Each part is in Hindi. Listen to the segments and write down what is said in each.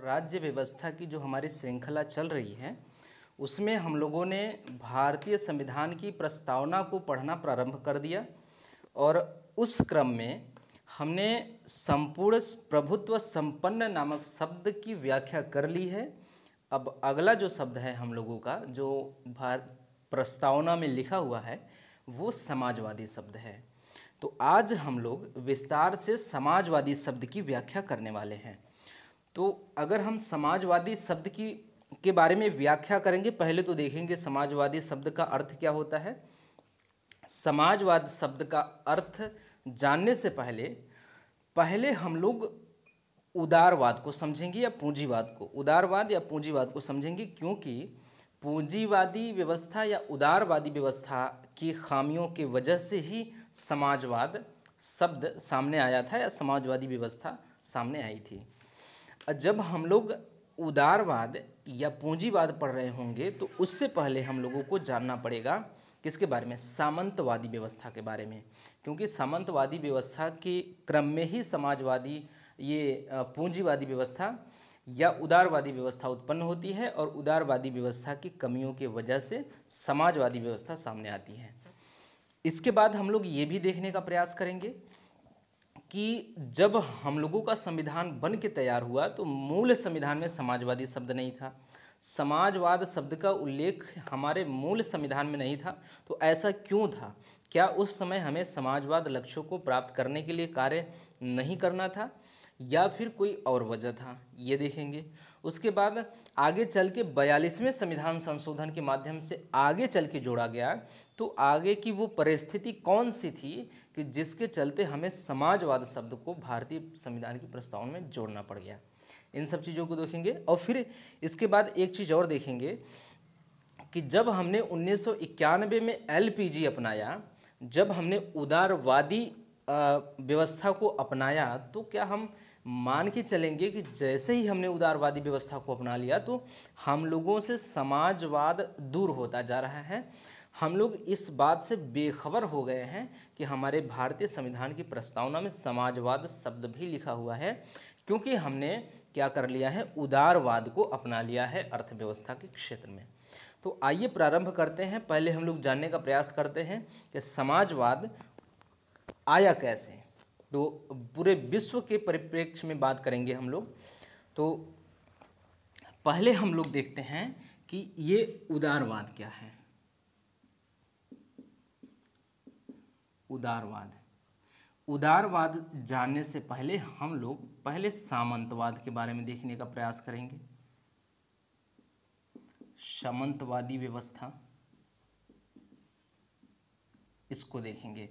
राज्य व्यवस्था की जो हमारी श्रृंखला चल रही है उसमें हम लोगों ने भारतीय संविधान की प्रस्तावना को पढ़ना प्रारंभ कर दिया और उस क्रम में हमने संपूर्ण प्रभुत्व संपन्न नामक शब्द की व्याख्या कर ली है। अब अगला जो शब्द है हम लोगों का जो प्रस्तावना में लिखा हुआ है वो समाजवादी शब्द है। तो आज हम लोग विस्तार से समाजवादी शब्द की व्याख्या करने वाले हैं। तो अगर हम समाजवादी शब्द के बारे में व्याख्या करेंगे, पहले तो देखेंगे समाजवादी शब्द का अर्थ क्या होता है। समाजवाद शब्द का अर्थ जानने से पहले हम लोग उदारवाद को समझेंगे या पूंजीवाद को, उदारवाद या पूंजीवाद को समझेंगे, क्योंकि पूंजीवादी व्यवस्था या उदारवादी व्यवस्था की खामियों की वजह से ही समाजवाद शब्द सामने आया था या समाजवादी व्यवस्था सामने आई थी। जब हम लोग उदारवाद या पूंजीवाद पढ़ रहे होंगे तो उससे पहले हम लोगों को जानना पड़ेगा किसके बारे में, सामंतवादी व्यवस्था के बारे में, क्योंकि सामंतवादी व्यवस्था के क्रम में ही समाजवादी ये पूंजीवादी व्यवस्था या उदारवादी व्यवस्था उत्पन्न होती है और उदारवादी व्यवस्था की कमियों की वजह से समाजवादी व्यवस्था सामने आती है। इसके बाद हम लोग ये भी देखने का प्रयास करेंगे कि जब हम लोगों का संविधान बन के तैयार हुआ तो मूल संविधान में समाजवादी शब्द नहीं था, समाजवाद शब्द का उल्लेख हमारे मूल संविधान में नहीं था। तो ऐसा क्यों था? क्या उस समय हमें समाजवाद लक्ष्यों को प्राप्त करने के लिए कार्य नहीं करना था या फिर कोई और वजह था, ये देखेंगे। उसके बाद आगे चल के 42वें संविधान संशोधन के माध्यम से आगे चल के जोड़ा गया, तो आगे की वो परिस्थिति कौन सी थी कि जिसके चलते हमें समाजवाद शब्द को भारतीय संविधान की प्रस्तावना में जोड़ना पड़ गया। इन सब चीज़ों को देखेंगे और फिर इसके बाद एक चीज़ और देखेंगे कि जब हमने 1991 में LPG अपनाया, जब हमने उदारवादी व्यवस्था को अपनाया, तो क्या हम मान के चलेंगे कि जैसे ही हमने उदारवादी व्यवस्था को अपना लिया तो हम लोगों से समाजवाद दूर होता जा रहा है। हम लोग इस बात से बेखबर हो गए हैं कि हमारे भारतीय संविधान की प्रस्तावना में समाजवाद शब्द भी लिखा हुआ है, क्योंकि हमने क्या कर लिया है, उदारवाद को अपना लिया है अर्थव्यवस्था के क्षेत्र में। तो आइए प्रारंभ करते हैं। पहले हम लोग जानने का प्रयास करते हैं कि समाजवाद आया कैसे। तो पूरे विश्व के परिप्रेक्ष्य में बात करेंगे हम लोग। तो पहले हम लोग देखते हैं कि ये उदारवाद क्या है। उदारवाद जानने से पहले हम लोग पहले सामंतवाद के बारे में देखने का प्रयास करेंगे। सामंतवादी व्यवस्था, इसको देखेंगे।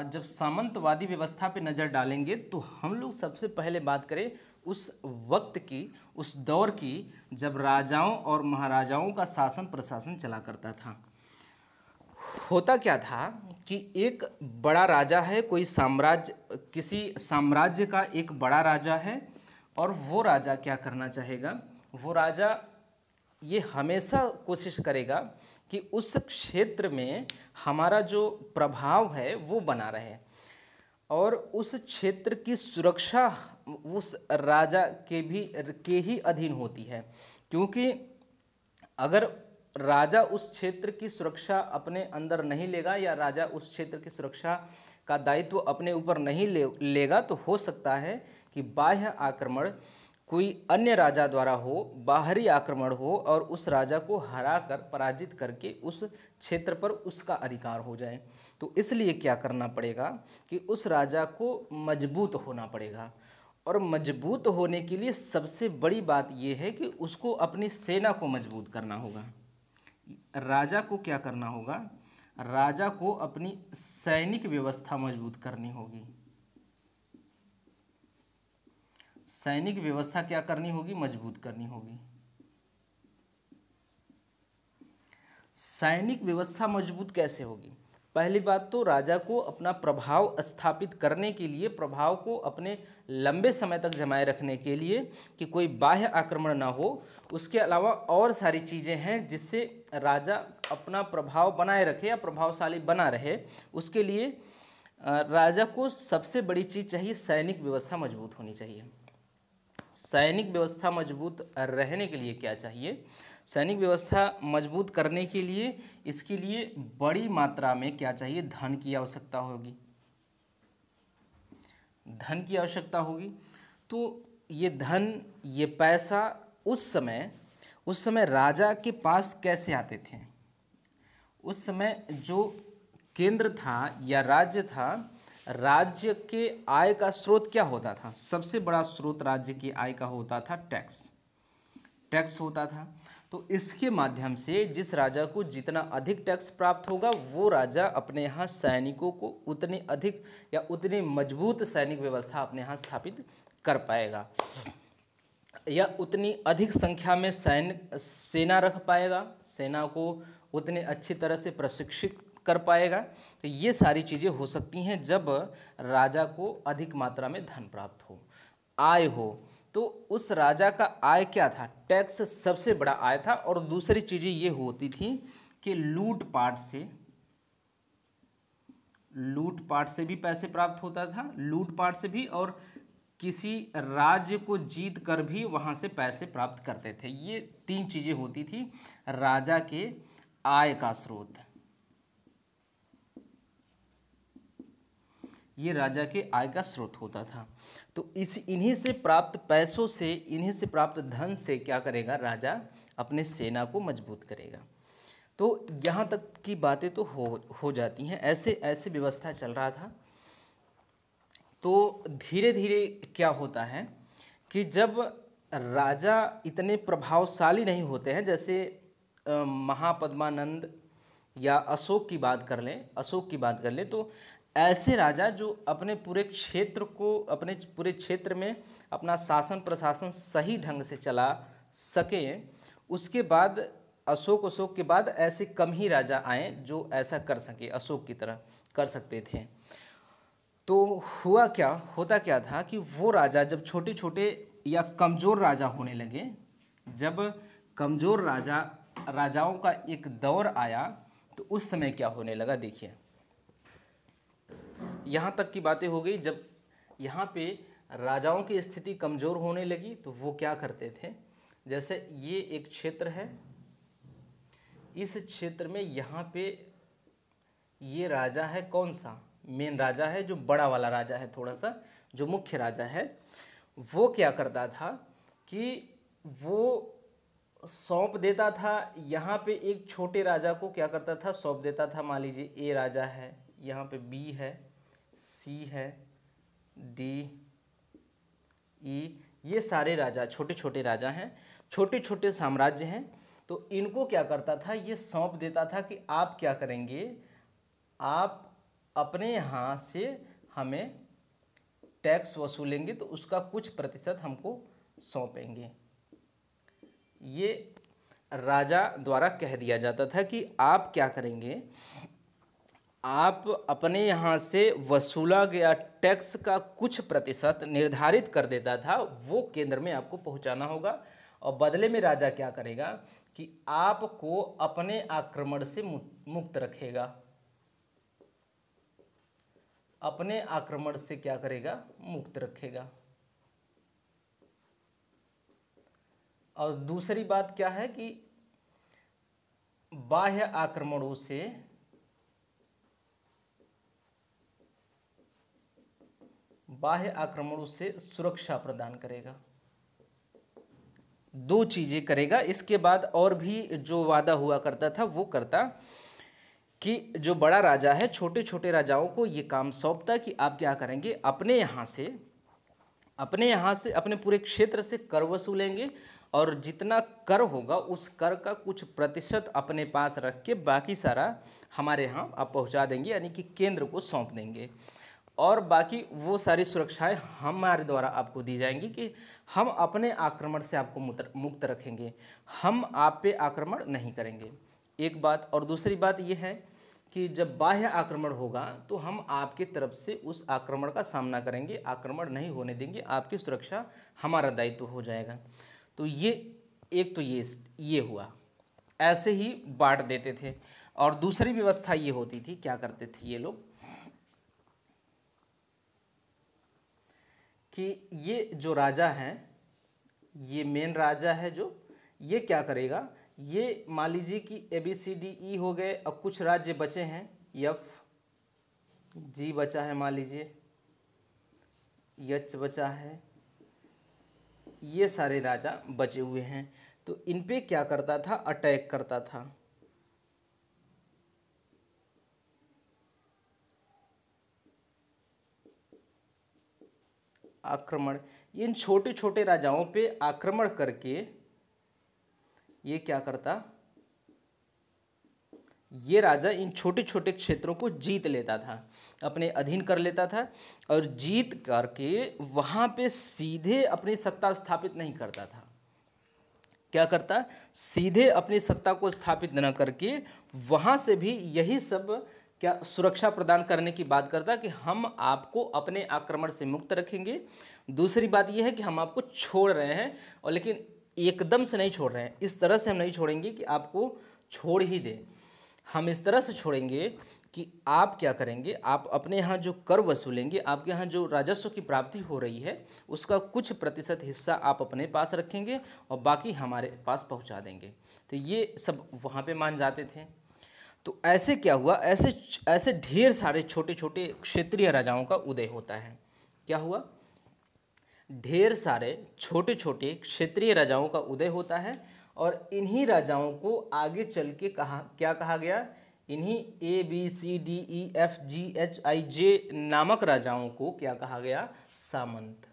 जब सामंतवादी व्यवस्था पे नज़र डालेंगे तो हम लोग सबसे पहले बात करें उस वक्त की, उस दौर की जब राजाओं और महाराजाओं का शासन प्रशासन चला करता था। होता क्या था कि एक बड़ा राजा है, कोई साम्राज्य, किसी साम्राज्य का एक बड़ा राजा है और वो राजा क्या करना चाहेगा, वो राजा ये हमेशा कोशिश करेगा कि उस क्षेत्र में हमारा जो प्रभाव है वो बना रहे और उस क्षेत्र की सुरक्षा उस राजा के ही अधीन होती है, क्योंकि अगर राजा उस क्षेत्र की सुरक्षा अपने अंदर नहीं लेगा या राजा उस क्षेत्र की सुरक्षा का दायित्व अपने ऊपर नहीं लेगा तो हो सकता है कि बाह्य आक्रमण कोई अन्य राजा द्वारा हो, बाहरी आक्रमण हो और उस राजा को हरा कर पराजित करके उस क्षेत्र पर उसका अधिकार हो जाए। तो इसलिए क्या करना पड़ेगा कि उस राजा को मजबूत होना पड़ेगा और मजबूत होने के लिए सबसे बड़ी बात यह है कि उसको अपनी सेना को मजबूत करना होगा। राजा को क्या करना होगा, राजा को अपनी सैनिक व्यवस्था मजबूत करनी होगी। सैनिक व्यवस्था क्या करनी होगी, मजबूत करनी होगी। सैनिक व्यवस्था मजबूत कैसे होगी? पहली बात तो राजा को अपना प्रभाव स्थापित करने के लिए, प्रभाव को अपने लंबे समय तक जमाए रखने के लिए कि कोई बाह्य आक्रमण ना हो, उसके अलावा और सारी चीज़ें हैं जिससे राजा अपना प्रभाव बनाए रखे या प्रभावशाली बना रहे। उसके लिए राजा को सबसे बड़ी चीज़ चाहिए, सैनिक व्यवस्था मजबूत होनी चाहिए। सैनिक व्यवस्था मजबूत रहने के लिए क्या चाहिए? सैनिक व्यवस्था मजबूत करने के लिए इसके लिए बड़ी मात्रा में क्या चाहिए? धन की आवश्यकता होगी। धन की आवश्यकता होगी। तो ये धन, ये पैसा उस समय राजा के पास कैसे आते थे? उस समय जो केंद्र था या राज्य था, राज्य के आय का स्रोत क्या होता था? सबसे बड़ा स्रोत राज्य की आय का होता था टैक्स। टैक्स होता था। तो इसके माध्यम से जिस राजा को जितना अधिक टैक्स प्राप्त होगा, वो राजा अपने यहाँ सैनिकों को उतनी अधिक या उतनी मजबूत सैनिक व्यवस्था अपने यहाँ स्थापित कर पाएगा, या उतनी अधिक संख्या में सेना रख पाएगा, सेना को उतने अच्छी तरह से प्रशिक्षित कर पाएगा। तो ये सारी चीज़ें हो सकती हैं जब राजा को अधिक मात्रा में धन प्राप्त हो, आय हो। तो उस राजा का आय क्या था? टैक्स सबसे बड़ा आय था। और दूसरी चीज़ें ये होती थी कि लूटपाट से भी पैसे प्राप्त होता था, लूटपाट से भी, और किसी राज्य को जीत कर भी वहाँ से पैसे प्राप्त करते थे। ये 3 चीज़ें होती थी राजा के आय का स्रोत। ये राजा के आय का स्रोत होता था। तो इन्हीं से प्राप्त पैसों से, इन्हीं से प्राप्त धन से क्या करेगा राजा? अपने सेना को मजबूत करेगा। तो यहाँ तक की बातें तो हो जाती हैं। ऐसे व्यवस्था चल रहा था। तो धीरे धीरे क्या होता है कि जब राजा इतने प्रभावशाली नहीं होते हैं, जैसे महापद्मानंद या अशोक की बात कर लें, तो ऐसे राजा जो अपने पूरे क्षेत्र में अपना शासन प्रशासन सही ढंग से चला सके, उसके बाद अशोक के बाद ऐसे कम ही राजा आए जो ऐसा कर सके, अशोक की तरह कर सकते थे। तो होता क्या था कि वो राजा जब छोटे छोटे या कमज़ोर राजा होने लगे, जब कमज़ोर राजाओं का एक दौर आया, तो उस समय क्या होने लगा? देखिए, यहाँ तक की बातें हो गई। जब यहाँ पे राजाओं की स्थिति कमज़ोर होने लगी तो वो क्या करते थे? जैसे ये एक क्षेत्र है, इस क्षेत्र में यहाँ पे ये राजा है, कौन सा? मेन राजा है, जो बड़ा वाला राजा है, थोड़ा सा जो मुख्य राजा है। वो क्या करता था कि वो सौंप देता था यहाँ पे एक छोटे राजा को, क्या करता था? सौंप देता था। मान लीजिए ए राजा है, यहाँ पे बी है, सी है, डी, ई, ये सारे राजा छोटे छोटे राजा हैं, छोटे छोटे साम्राज्य हैं। तो इनको क्या करता था? ये सौंप देता था कि आप क्या करेंगे? आप अपने यहाँ से हमें टैक्स वसूलेंगे तो उसका कुछ प्रतिशत हमको सौंपेंगे। ये राजा द्वारा कह दिया जाता था कि आप क्या करेंगे? आप अपने यहाँ से वसूला गया टैक्स का कुछ प्रतिशत निर्धारित कर देता था, वो केंद्र में आपको पहुँचाना होगा। और बदले में राजा क्या करेगा कि आपको अपने आक्रमण से मुक्त रखेगा। अपने आक्रमण से क्या करेगा? मुक्त रखेगा। और दूसरी बात क्या है कि बाह्य आक्रमणों से सुरक्षा प्रदान करेगा। 2 चीजें करेगा। इसके बाद और भी जो वादा हुआ करता था वो करता कि जो बड़ा राजा है छोटे छोटे राजाओं को ये काम सौंपता कि आप क्या करेंगे? अपने यहाँ से अपने पूरे क्षेत्र से कर वसूलेंगे, और जितना कर होगा उस कर का कुछ प्रतिशत अपने पास रख के बाकी सारा हमारे यहाँ आप पहुँचा देंगे, यानी कि केंद्र को सौंप देंगे। और बाकी वो सारी सुरक्षाएं हमारे द्वारा आपको दी जाएंगी कि हम अपने आक्रमण से आपको मुक्त रखेंगे, हम आप पे आक्रमण नहीं करेंगे। एक बात। और दूसरी बात ये है कि जब बाह्य आक्रमण होगा तो हम आपके तरफ से उस आक्रमण का सामना करेंगे, आक्रमण नहीं होने देंगे, आपकी सुरक्षा हमारा दायित्व हो जाएगा। तो ये हुआ, ऐसे ही बांट देते थे। और दूसरी व्यवस्था ये होती थी, क्या करते थे ये लोग कि ये जो राजा हैं ये मेन राजा है जो, ये क्या करेगा, ये मान लीजिए कि ABCDE हो गए, अब कुछ राज्य बचे हैं, FG बचा है, मान लीजिए H बचा है, ये सारे राजा बचे हुए हैं। तो इन पे क्या करता था, अटैक करता था। आक्रमण, इन छोटे छोटे राजाओं पे आक्रमण करके ये क्या करता, ये राजा इन छोटे छोटे क्षेत्रों को जीत लेता था, अपने अधीन कर लेता था, और जीत करके वहाँ पे सीधे अपनी सत्ता स्थापित नहीं करता था। क्या करता, सीधे अपनी सत्ता को स्थापित न करके वहाँ से भी यही सब क्या सुरक्षा प्रदान करने की बात करता कि हम आपको अपने आक्रमण से मुक्त रखेंगे। दूसरी बात यह है कि हम आपको छोड़ रहे हैं, और लेकिन एकदम से नहीं छोड़ रहे हैं, इस तरह से हम नहीं छोड़ेंगे कि आपको छोड़ ही दें। हम इस तरह से छोड़ेंगे कि आप क्या करेंगे, आप अपने यहाँ जो कर वसूलेंगे, आपके यहाँ जो राजस्व की प्राप्ति हो रही है उसका कुछ प्रतिशत हिस्सा आप अपने पास रखेंगे और बाकी हमारे पास पहुँचा देंगे। तो ये सब वहाँ पे मान जाते थे। तो ऐसे क्या हुआ, ऐसे ऐसे ढेर सारे छोटे छोटे क्षेत्रीय राजाओं का उदय होता है। क्या हुआ, ढेर सारे छोटे छोटे क्षेत्रीय राजाओं का उदय होता है, और इन्हीं राजाओं को आगे चल के क्या कहा गया, इन्हीं ABCDEFGHIJ नामक राजाओं को क्या कहा गया, सामंत।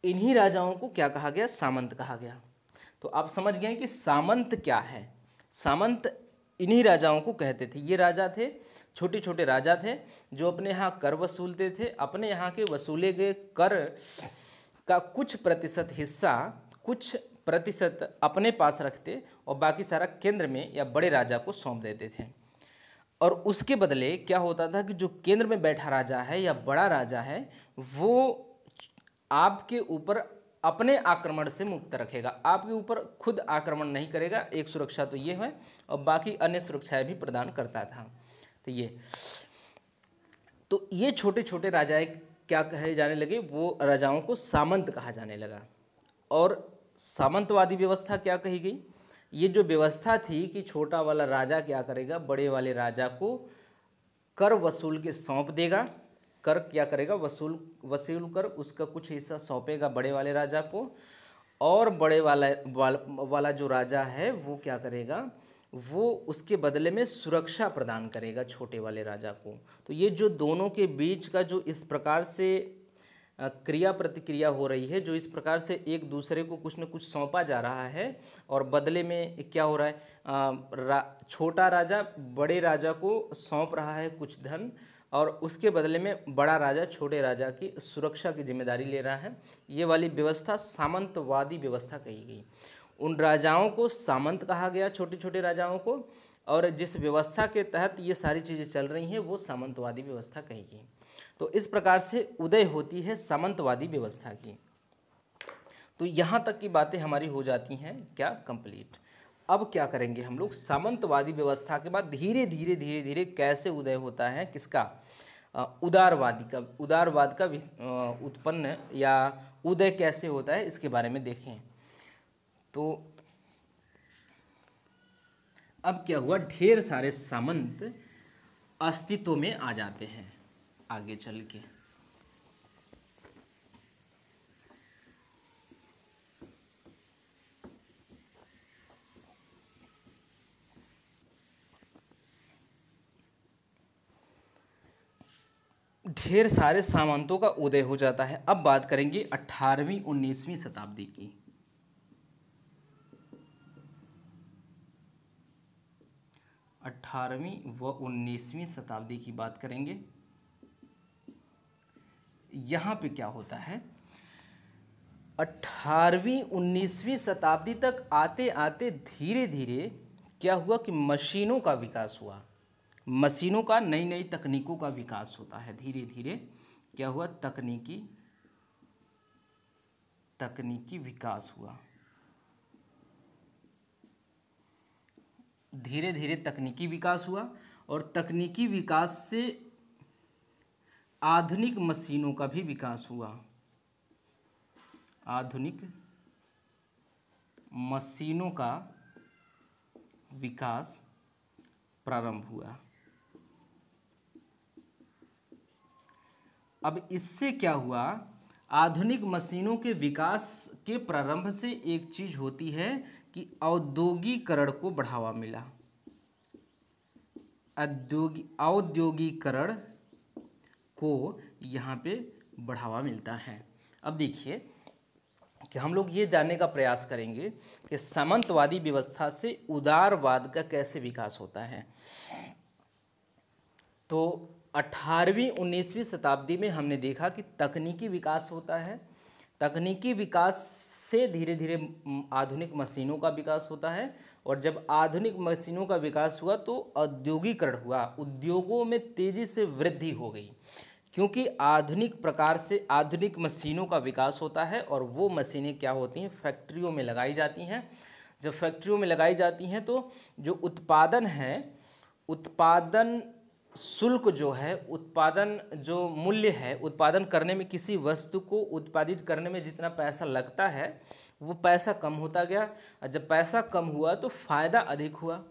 इन्हीं राजाओं को क्या कहा गया, सामंत कहा गया। तो आप समझ गए कि सामंत क्या है। सामंत इन्हीं राजाओं को कहते थे। ये राजा थे, छोटे छोटे राजा थे, जो अपने यहाँ कर वसूलते थे, अपने यहाँ के वसूले गए कर का कुछ प्रतिशत हिस्सा, कुछ प्रतिशत अपने पास रखते और बाकी सारा केंद्र में या बड़े राजा को सौंप देते थे। और उसके बदले क्या होता था कि जो केंद्र में बैठा राजा है या बड़ा राजा है, वो आपके ऊपर अपने आक्रमण से मुक्त रखेगा, आपके ऊपर खुद आक्रमण नहीं करेगा। एक सुरक्षा तो ये है, और बाकी अन्य सुरक्षाएं भी प्रदान करता था। तो ये छोटे छोटे राजाएं क्या कहे जाने लगे, वो राजाओं को सामंत कहा जाने लगा। और सामंतवादी व्यवस्था क्या कही गई, ये जो व्यवस्था थी कि छोटा वाला राजा क्या करेगा, बड़े वाले राजा को कर वसूल के सौंप देगा, कर क्या करेगा, वसूल कर उसका कुछ हिस्सा सौंपेगा बड़े वाले राजा को, और बड़े वाला जो राजा है वो क्या करेगा, वो उसके बदले में सुरक्षा प्रदान करेगा छोटे वाले राजा को। तो ये जो दोनों के बीच का जो इस प्रकार से क्रिया प्रतिक्रिया हो रही है, जो इस प्रकार से एक दूसरे को कुछ न कुछ सौंपा जा रहा है, और बदले में क्या हो रहा है, छोटा राजा बड़े राजा को सौंप रहा है कुछ धन, और उसके बदले में बड़ा राजा छोटे राजा की सुरक्षा की जिम्मेदारी ले रहा है। ये वाली व्यवस्था सामंतवादी व्यवस्था कही गई। उन राजाओं को सामंत कहा गया, छोटे छोटे राजाओं को, और जिस व्यवस्था के तहत ये सारी चीज़ें चल रही हैं वो सामंतवादी व्यवस्था कही गई। तो इस प्रकार से उदय होती है सामंतवादी व्यवस्था की। तो यहाँ तक की बातें हमारी हो जाती हैं क्या, कंप्लीट। अब क्या करेंगे हम लोग, सामंतवादी व्यवस्था के बाद धीरे धीरे धीरे धीरे कैसे उदय होता है किसका, उदारवाद का उत्पन्न या उदय कैसे होता है, इसके बारे में देखें। तो अब क्या हुआ, ढेर सारे सामंत अस्तित्व में आ जाते हैं आगे चल के। ढेर सारे सामंतों का उदय हो जाता है। अब बात करेंगे 18वीं 19वीं शताब्दी की। 18वीं व 19वीं शताब्दी की बात करेंगे। यहाँ पे क्या होता है, 18वीं 19वीं शताब्दी तक आते आते धीरे धीरे क्या हुआ कि मशीनों का विकास हुआ। मशीनों का, नई नई तकनीकों का विकास होता है। धीरे धीरे क्या हुआ, तकनीकी विकास हुआ। धीरे धीरे तकनीकी विकास हुआ, और तकनीकी विकास से आधुनिक मशीनों का भी विकास हुआ। आधुनिक मशीनों का विकास प्रारंभ हुआ। अब इससे क्या हुआ, आधुनिक मशीनों के विकास के प्रारंभ से एक चीज होती है कि औद्योगिकरण को बढ़ावा मिला। औद्योगिकरण को यहाँ पे बढ़ावा मिलता है। अब देखिए कि हम लोग ये जानने का प्रयास करेंगे कि सामंतवादी व्यवस्था से उदारवाद का कैसे विकास होता है। तो 18वीं 19वीं शताब्दी में हमने देखा कि तकनीकी विकास होता है, तकनीकी विकास से धीरे धीरे आधुनिक मशीनों का विकास होता है, और जब आधुनिक मशीनों का विकास हुआ तो औद्योगिकरण हुआ, उद्योगों में तेजी से वृद्धि हो गई, क्योंकि आधुनिक प्रकार से आधुनिक मशीनों का विकास होता है और वो मशीनें क्या होती हैं, फैक्ट्रियों में लगाई जाती हैं। जब फैक्ट्रियों में लगाई जाती हैं तो जो उत्पादन है, उत्पादन शुल्क जो है, उत्पादन जो मूल्य है, उत्पादन करने में किसी वस्तु को उत्पादित करने में जितना पैसा लगता है वो पैसा कम होता गया, और जब पैसा कम हुआ तो फ़ायदा अधिक हुआ।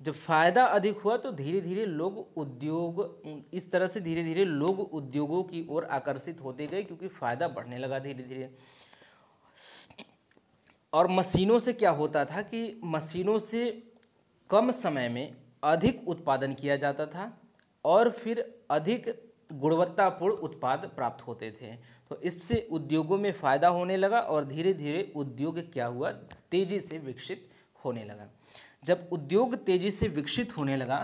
जब फ़ायदा अधिक हुआ तो धीरे धीरे लोग उद्योग, इस तरह से धीरे धीरे लोग उद्योगों की ओर आकर्षित होते गए, क्योंकि फ़ायदा बढ़ने लगा धीरे धीरे। और मशीनों से क्या होता था कि मशीनों से कम समय में अधिक उत्पादन किया जाता था और फिर अधिक गुणवत्तापूर्ण उत्पाद प्राप्त होते थे। तो इससे उद्योगों में फ़ायदा होने लगा और धीरे धीरे उद्योग क्या हुआ, तेज़ी से विकसित होने लगा। जब उद्योग तेज़ी से विकसित होने लगा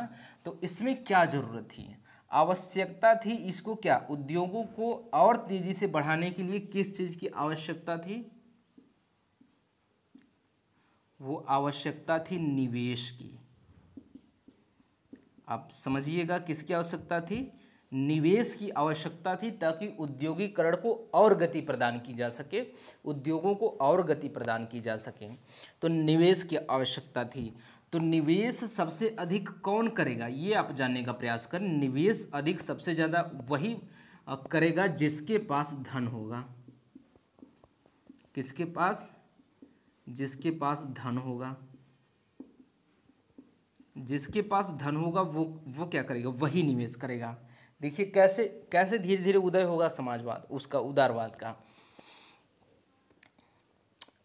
तो इसमें क्या ज़रूरत थी, आवश्यकता थी इसको क्या, उद्योगों को और तेज़ी से बढ़ाने के लिए किस चीज़ की आवश्यकता थी, वो आवश्यकता थी निवेश की। आप समझिएगा किसकी आवश्यकता थी, निवेश की आवश्यकता थी, ताकि औद्योगिकरण को और गति प्रदान की जा सके, उद्योगों को और गति प्रदान की जा सके, तो निवेश की आवश्यकता थी। तो निवेश सबसे अधिक कौन करेगा, ये आप जानने का प्रयास करें। निवेश अधिक सबसे ज़्यादा वही करेगा जिसके पास धन होगा। किसके पास, जिसके पास धन होगा, जिसके पास धन होगा वो क्या करेगा, वही निवेश करेगा। देखिए कैसे कैसे धीरे धीरे उदय होगा समाजवाद, उसका उदारवाद का।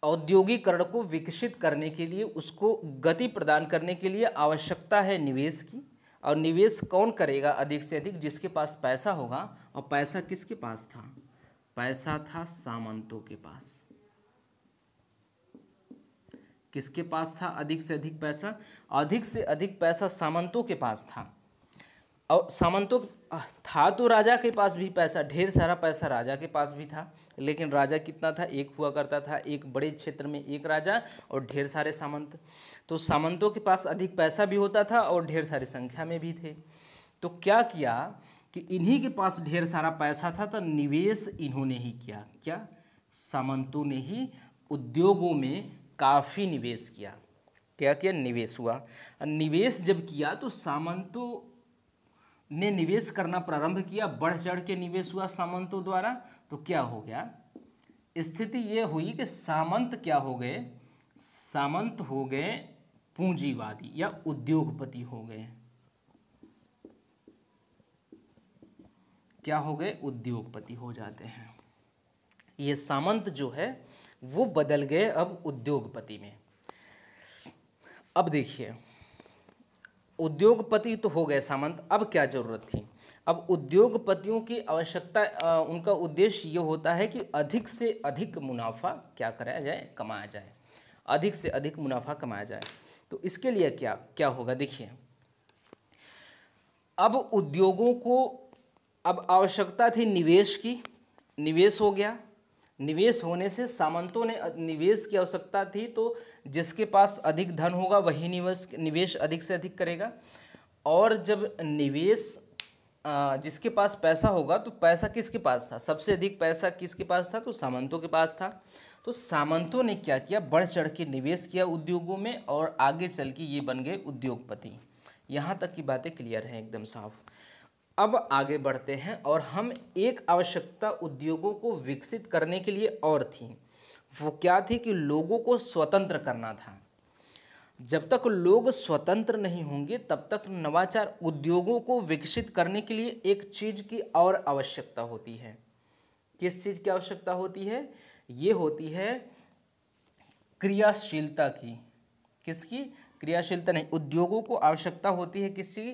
औद्योगिकरण को विकसित करने के लिए, उसको गति प्रदान करने के लिए आवश्यकता है निवेश की, और निवेश कौन करेगा अधिक से अधिक, जिसके पास पैसा होगा। और पैसा किसके पास था, पैसा था सामंतों के पास। किसके पास था अधिक से अधिक पैसा, अधिक से अधिक पैसा सामंतों के पास था। और सामंतों था तो राजा के पास भी पैसा, ढेर सारा पैसा राजा के पास भी था, लेकिन राजा कितना था, एक हुआ करता था, एक बड़े क्षेत्र में एक राजा और ढेर सारे सामंत। तो सामंतों के पास अधिक पैसा भी होता था और ढेर सारी संख्या में भी थे। तो क्या किया कि इन्हीं के पास ढेर सारा पैसा था, तो निवेश इन्होंने ही किया। क्या, सामंतों ने ही उद्योगों में काफ़ी निवेश किया। क्या किया, निवेश हुआ। निवेश जब किया तो सामंतों ने निवेश करना प्रारंभ किया, बढ़ चढ़ के निवेश हुआ सामंतों द्वारा। तो क्या हो गया, स्थिति ये हुई कि सामंत क्या हो गए, सामंत हो गए पूंजीवादी या उद्योगपति हो गए। क्या हो गए, उद्योगपति हो जाते हैं। ये सामंत जो है वो बदल गए अब उद्योगपति में। अब देखिए, उद्योगपति तो हो गए सामंत, अब क्या जरूरत थी, अब उद्योगपतियों की आवश्यकता, उनका उद्देश्य ये होता है कि अधिक से अधिक मुनाफा क्या कराया जाए, कमाया जाए, अधिक से अधिक मुनाफा कमाया जाए। तो इसके लिए क्या क्या होगा, देखिए अब उद्योगों को अब आवश्यकता थी निवेश की, निवेश हो गया। निवेश होने से सामंतों ने, निवेश की आवश्यकता थी तो जिसके पास अधिक धन होगा वही निवेश अधिक से अधिक करेगा। और जब निवेश, जिसके पास पैसा होगा, तो पैसा किसके पास था, सबसे अधिक पैसा किसके पास था, तो सामंतों के पास था। तो सामंतों ने क्या किया, बढ़ चढ़ के निवेश किया उद्योगों में और आगे चल के ये बन गए उद्योगपति। यहाँ तक की बातें क्लियर हैं, एकदम साफ। अब आगे बढ़ते हैं और हम एक आवश्यकता उद्योगों को विकसित करने के लिए और थी, वो क्या थी कि लोगों को स्वतंत्र करना था। जब तक लोग स्वतंत्र नहीं होंगे तब तक नवाचार उद्योगों को विकसित करने के लिए एक चीज की और आवश्यकता होती है। किस चीज की आवश्यकता होती है? ये होती है क्रियाशीलता की। किसकी? क्रियाशीलता नहीं, उद्योगों को आवश्यकता होती है किसकी?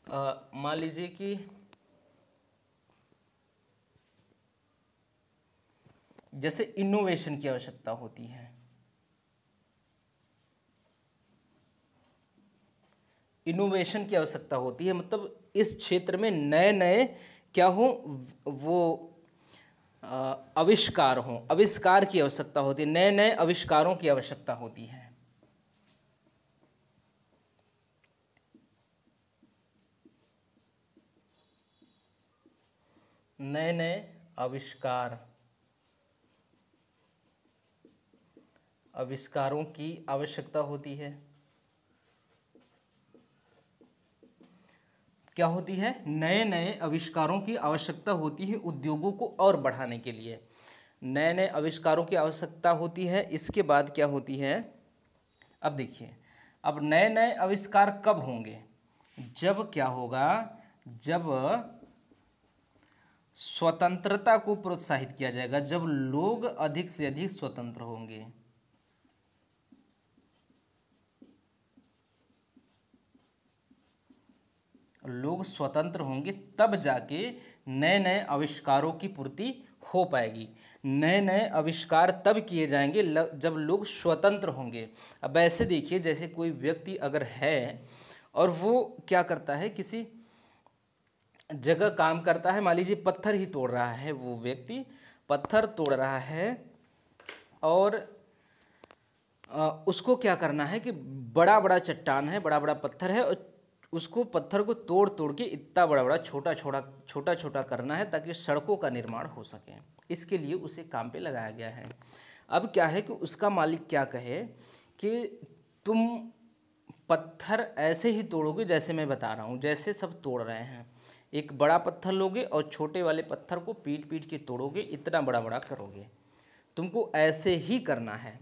मान लीजिए कि जैसे इनोवेशन की आवश्यकता होती है। इनोवेशन की आवश्यकता होती है, मतलब इस क्षेत्र में नए नए क्या हो, वो आविष्कार हो, आविष्कार की आवश्यकता होती है, नए नए आविष्कारों की आवश्यकता होती है। नए नए आविष्कारों की आवश्यकता होती है। क्या होती है? नए नए आविष्कारों की आवश्यकता होती है उद्योगों को और बढ़ाने के लिए। नए नए आविष्कारों की आवश्यकता होती है। इसके बाद क्या होती है? अब देखिए, अब नए नए आविष्कार कब होंगे? जब क्या होगा? जब स्वतंत्रता को प्रोत्साहित किया जाएगा, जब लोग अधिक से अधिक स्वतंत्र होंगे। लोग स्वतंत्र होंगे तब जाके नए नए आविष्कारों की पूर्ति हो पाएगी। नए नए आविष्कार तब किए जाएंगे जब लोग स्वतंत्र होंगे। अब ऐसे देखिए, जैसे कोई व्यक्ति अगर है और वो क्या करता है, किसी जगह काम करता है, मान लीजिए पत्थर ही तोड़ रहा है, वो व्यक्ति पत्थर तोड़ रहा है और उसको क्या करना है कि बड़ा बड़ा चट्टान है, बड़ा बड़ा पत्थर है और उसको पत्थर को तोड़ तोड़ के इतना बड़ा बड़ा छोटा छोटा करना है ताकि सड़कों का निर्माण हो सके। इसके लिए उसे काम पे लगाया गया है। अब क्या है कि उसका मालिक क्या कहे कि तुम पत्थर ऐसे ही तोड़ोगे जैसे मैं बता रहा हूँ, जैसे सब तोड़ रहे हैं। एक बड़ा पत्थर लोगे और छोटे वाले पत्थर को पीट पीट के तोड़ोगे, इतना बड़ा बड़ा करोगे, तुमको ऐसे ही करना है।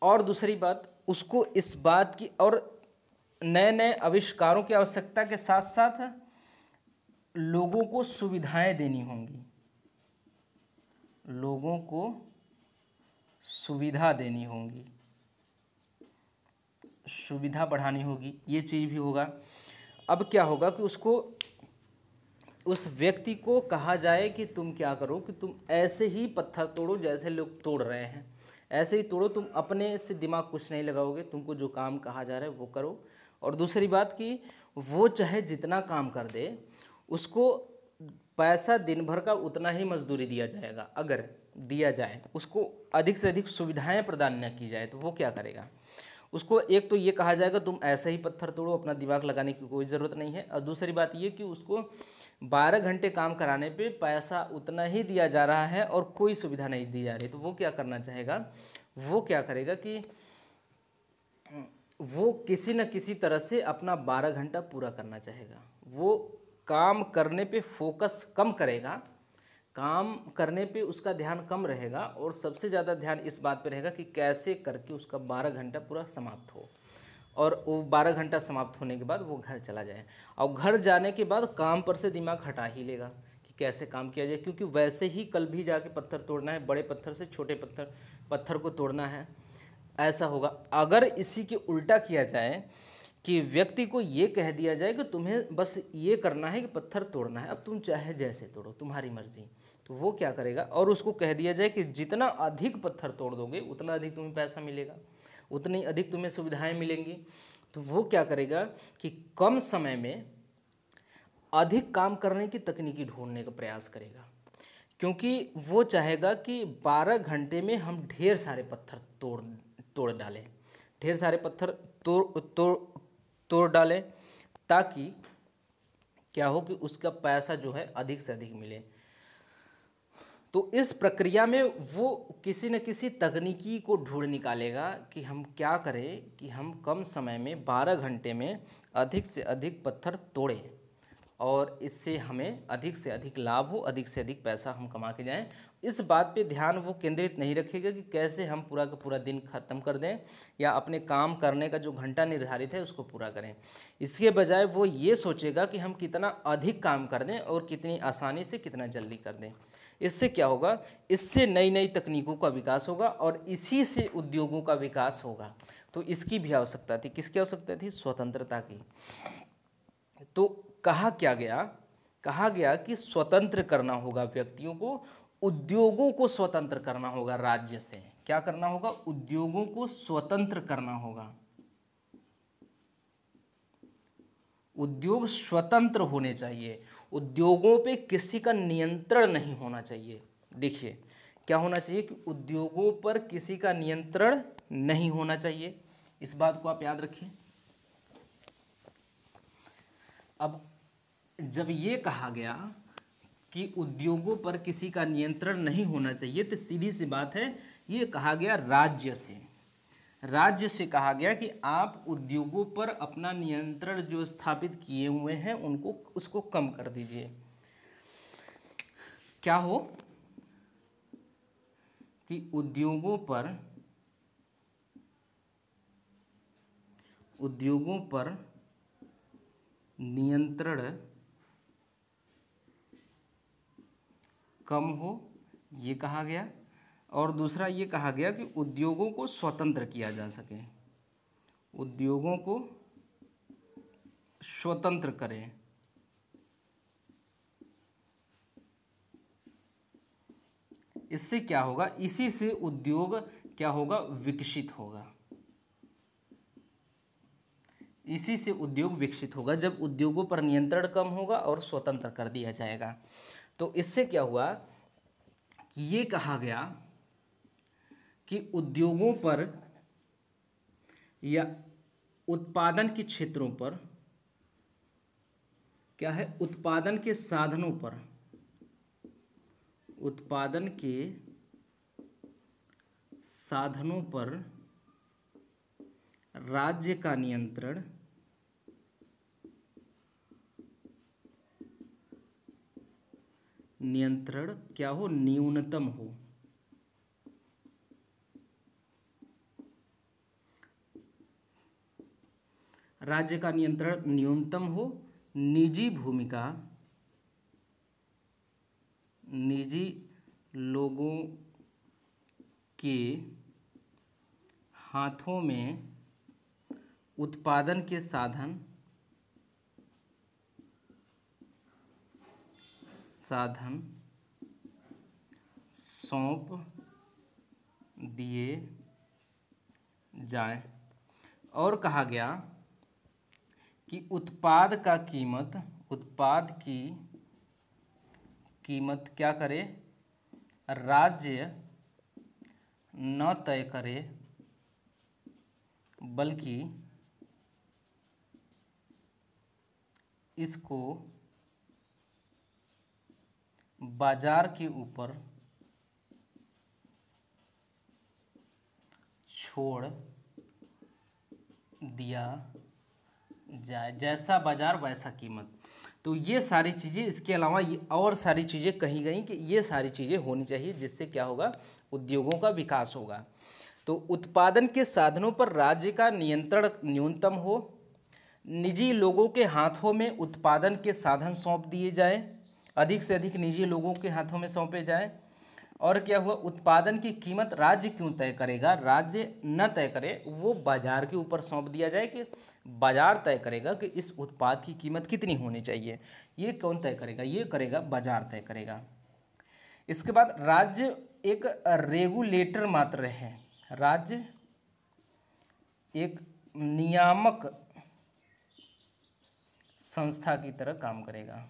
और दूसरी बात, उसको इस बात की और नए नए आविष्कारों की आवश्यकता के साथ साथ लोगों को सुविधाएं देनी होंगी, लोगों को सुविधा देनी होगी, सुविधा बढ़ानी होगी, ये चीज़ भी होगा। अब क्या होगा कि उसको, उस व्यक्ति को कहा जाए कि तुम क्या करो कि तुम ऐसे ही पत्थर तोड़ो जैसे लोग तोड़ रहे हैं, ऐसे ही तोड़ो, तुम अपने से दिमाग कुछ नहीं लगाओगे, तुमको जो काम कहा जा रहा है वो करो। और दूसरी बात कि वो चाहे जितना काम कर दे, उसको पैसा दिन भर का उतना ही मजदूरी दिया जाएगा। अगर दिया जाए, उसको अधिक से अधिक सुविधाएं प्रदान न की जाए तो वो क्या करेगा? उसको एक तो ये कहा जाएगा तुम ऐसे ही पत्थर तोड़ो, अपना दिमाग लगाने की कोई ज़रूरत नहीं है। और दूसरी बात ये कि उसको 12 घंटे काम कराने पे पैसा उतना ही दिया जा रहा है और कोई सुविधा नहीं दी जा रही, तो वो क्या करना चाहेगा? वो क्या करेगा कि वो किसी न किसी तरह से अपना 12 घंटा पूरा करना चाहेगा। वो काम करने पे फोकस कम करेगा, काम करने पे उसका ध्यान कम रहेगा और सबसे ज़्यादा ध्यान इस बात पे रहेगा कि कैसे करके उसका 12 घंटा पूरा समाप्त हो। और वो 12 घंटा समाप्त होने के बाद वो घर चला जाए, और घर जाने के बाद काम पर से दिमाग हटा ही लेगा कि कैसे काम किया जाए, क्योंकि वैसे ही कल भी जाके पत्थर तोड़ना है, बड़े पत्थर से छोटे पत्थर को तोड़ना है, ऐसा होगा। अगर इसी के उल्टा किया जाए कि व्यक्ति को ये कह दिया जाए कि तुम्हें बस ये करना है कि पत्थर तोड़ना है, अब तुम चाहे जैसे तोड़ो, तुम्हारी मर्जी, तो वो क्या करेगा? और उसको कह दिया जाए कि जितना अधिक पत्थर तोड़ दोगे उतना अधिक तुम्हें पैसा मिलेगा, उतनी अधिक तुम्हें सुविधाएं मिलेंगी, तो वो क्या करेगा कि कम समय में अधिक काम करने की तकनीकी ढूंढने का प्रयास करेगा, क्योंकि वो चाहेगा कि 12 घंटे में हम ढेर सारे पत्थर तोड़ डालें, ढेर सारे पत्थर तोड़ डालें, ताकि क्या हो कि उसका पैसा जो है अधिक से अधिक मिले। तो इस प्रक्रिया में वो किसी न किसी तकनीकी को ढूंढ निकालेगा कि हम क्या करें कि हम कम समय में 12 घंटे में अधिक से अधिक पत्थर तोड़ें और इससे हमें अधिक से अधिक लाभ हो, अधिक से अधिक पैसा हम कमा के जाएं। इस बात पे ध्यान वो केंद्रित नहीं रखेगा कि कैसे हम पूरा का पूरा दिन ख़त्म कर दें या अपने काम करने का जो घंटा निर्धारित है उसको पूरा करें। इसके बजाय वो ये सोचेगा कि हम कितना अधिक काम कर दें और कितनी आसानी से कितना जल्दी कर दें। इससे क्या होगा, इससे नई नई तकनीकों का विकास होगा और इसी से उद्योगों का विकास होगा। तो इसकी भी आवश्यकता थी। किसकी आवश्यकता थी? स्वतंत्रता की। तो कहा गया कि स्वतंत्र करना होगा व्यक्तियों को, उद्योगों को स्वतंत्र करना होगा राज्य से। क्या करना होगा? उद्योगों को स्वतंत्र करना होगा। उद्योग स्वतंत्र होने चाहिए, उद्योगों पे किसी का नियंत्रण नहीं होना चाहिए। देखिए क्या होना चाहिए कि उद्योगों पर किसी का नियंत्रण नहीं होना चाहिए। इस बात को आप याद रखिए। अब जब ये कहा गया कि उद्योगों पर किसी का नियंत्रण नहीं होना चाहिए, तो सीधी सी बात है, ये कहा गया राज्य से कहा गया कि आप उद्योगों पर अपना नियंत्रण जो स्थापित किए हुए हैं उसको कम कर दीजिए। क्या हो कि उद्योगों पर नियंत्रण कम हो, ये कहा गया। और दूसरा ये कहा गया कि उद्योगों को स्वतंत्र किया जा सके, उद्योगों को स्वतंत्र करें। इससे क्या होगा? इसी से उद्योग क्या होगा? विकसित होगा। इसी से उद्योग विकसित होगा जब उद्योगों पर नियंत्रण कम होगा और स्वतंत्र कर दिया जाएगा। तो इससे क्या हुआ कि ये कहा गया कि उद्योगों पर या उत्पादन के क्षेत्रों पर क्या है, उत्पादन के साधनों पर, उत्पादन के साधनों पर राज्य का नियंत्रण क्या हो? न्यूनतम हो। राज्य का नियंत्रण न्यूनतम हो। निजी लोगों के हाथों में उत्पादन के साधन सौंप दिए जाएं। और कहा गया कि उत्पाद की कीमत क्या करे? राज्य न तय करे, बल्कि इसको बाजार के ऊपर छोड़ दिया जाए, जैसा बाजार वैसा कीमत। तो ये सारी चीज़ें, इसके अलावा ये और सारी चीज़ें कही गई कि ये सारी चीज़ें होनी चाहिए, जिससे क्या होगा? उद्योगों का विकास होगा। तो उत्पादन के साधनों पर राज्य का नियंत्रण न्यूनतम हो, निजी लोगों के हाथों में उत्पादन के साधन सौंप दिए जाएं, अधिक से अधिक निजी लोगों के हाथों में सौंपे जाएं। और क्या हुआ? उत्पादन की कीमत राज्य क्यों तय करेगा? राज्य न तय करे, वो बाजार के ऊपर सौंप दिया जाए कि बाजार तय करेगा कि इस उत्पाद की कीमत कितनी होनी चाहिए। ये कौन तय करेगा? ये करेगा बाजार तय करेगा। इसके बाद राज्य एक रेगुलेटर मात्र है, राज्य एक नियामक संस्था की तरह काम करेगा।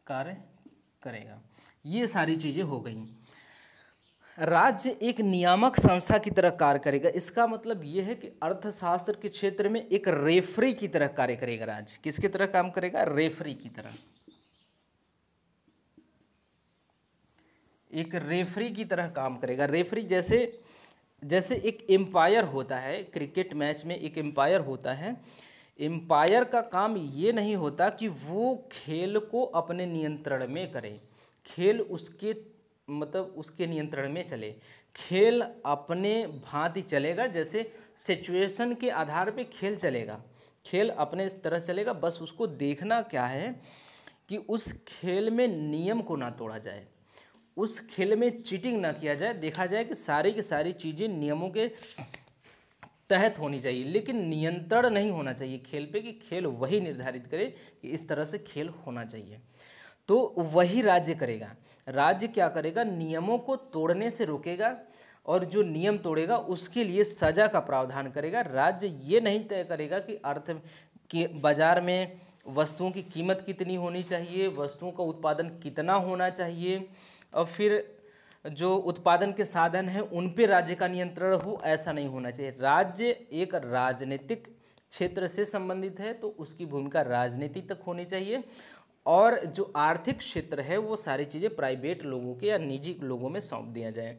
कार्य करेगा। ये सारी चीजें हो गई। राज्य एक नियामक संस्था की तरह कार्य करेगा। इसका मतलब यह है कि अर्थशास्त्र के क्षेत्र में एक रेफरी की तरह कार्य करेगा। राज्य किसकी तरह काम करेगा? रेफरी की तरह। एक रेफरी की तरह काम करेगा। रेफरी जैसे जैसे एक एम्पायर होता है, क्रिकेट मैच में एक एम्पायर होता है। एम्पायर का काम ये नहीं होता कि वो खेल को अपने नियंत्रण में करे, खेल उसके मतलब उसके नियंत्रण में चले। खेल अपने भांति चलेगा, जैसे सिचुएशन के आधार पे खेल चलेगा, खेल अपने इस तरह चलेगा। बस उसको देखना क्या है कि उस खेल में नियम को ना तोड़ा जाए, उस खेल में चीटिंग ना किया जाए। देखा जाए कि सारी की सारी चीज़ें नियमों के तहत होनी चाहिए, लेकिन नियंत्रण नहीं होना चाहिए खेल पे कि खेल वही निर्धारित करे कि इस तरह से खेल होना चाहिए। तो वही राज्य करेगा। राज्य क्या करेगा, नियमों को तोड़ने से रोकेगा, और जो नियम तोड़ेगा उसके लिए सजा का प्रावधान करेगा। राज्य ये नहीं तय करेगा कि अर्थ के बाजार में वस्तुओं की कीमत कितनी होनी चाहिए, वस्तुओं का उत्पादन कितना होना चाहिए, और फिर जो उत्पादन के साधन हैं उन पे राज्य का नियंत्रण हो, ऐसा नहीं होना चाहिए। राज्य एक राजनीतिक क्षेत्र से संबंधित है तो उसकी भूमिका राजनीति तक होनी चाहिए, और जो आर्थिक क्षेत्र है वो सारी चीज़ें प्राइवेट लोगों के या निजी लोगों में सौंप दिया जाए।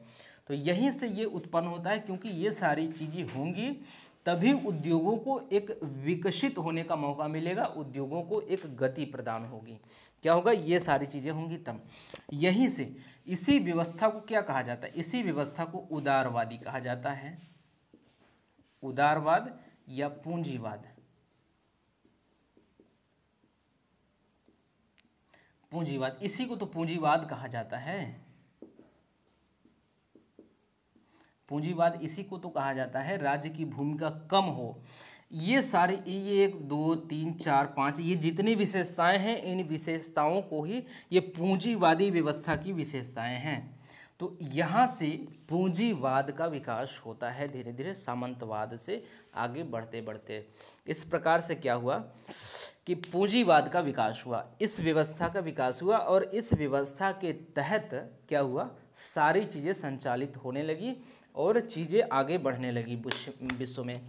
तो यहीं से ये उत्पन्न होता है, क्योंकि ये सारी चीज़ें होंगी तभी उद्योगों को एक विकसित होने का मौका मिलेगा, उद्योगों को एक गति प्रदान होगी। क्या होगा, ये सारी चीज़ें होंगी तब। यहीं से इसी व्यवस्था को क्या कहा जाता है, इसी व्यवस्था को उदारवादी कहा जाता है। उदारवाद या पूंजीवाद। पूंजीवाद, इसी को तो पूंजीवाद कहा जाता है। पूंजीवाद इसी को तो कहा जाता है, राज्य की भूमिका कम हो। ये सारी, ये 1 2 3 4 5 ये जितनी विशेषताएं हैं, इन विशेषताओं को ही ये पूंजीवादी व्यवस्था की विशेषताएं हैं। तो यहाँ से पूंजीवाद का विकास होता है धीरे धीरे, सामंतवाद से आगे बढ़ते बढ़ते। इस प्रकार से क्या हुआ कि पूंजीवाद का विकास हुआ, इस व्यवस्था का विकास हुआ, और इस व्यवस्था के तहत क्या हुआ, सारी चीज़ें संचालित होने लगी और चीज़ें आगे बढ़ने लगी विश्व में।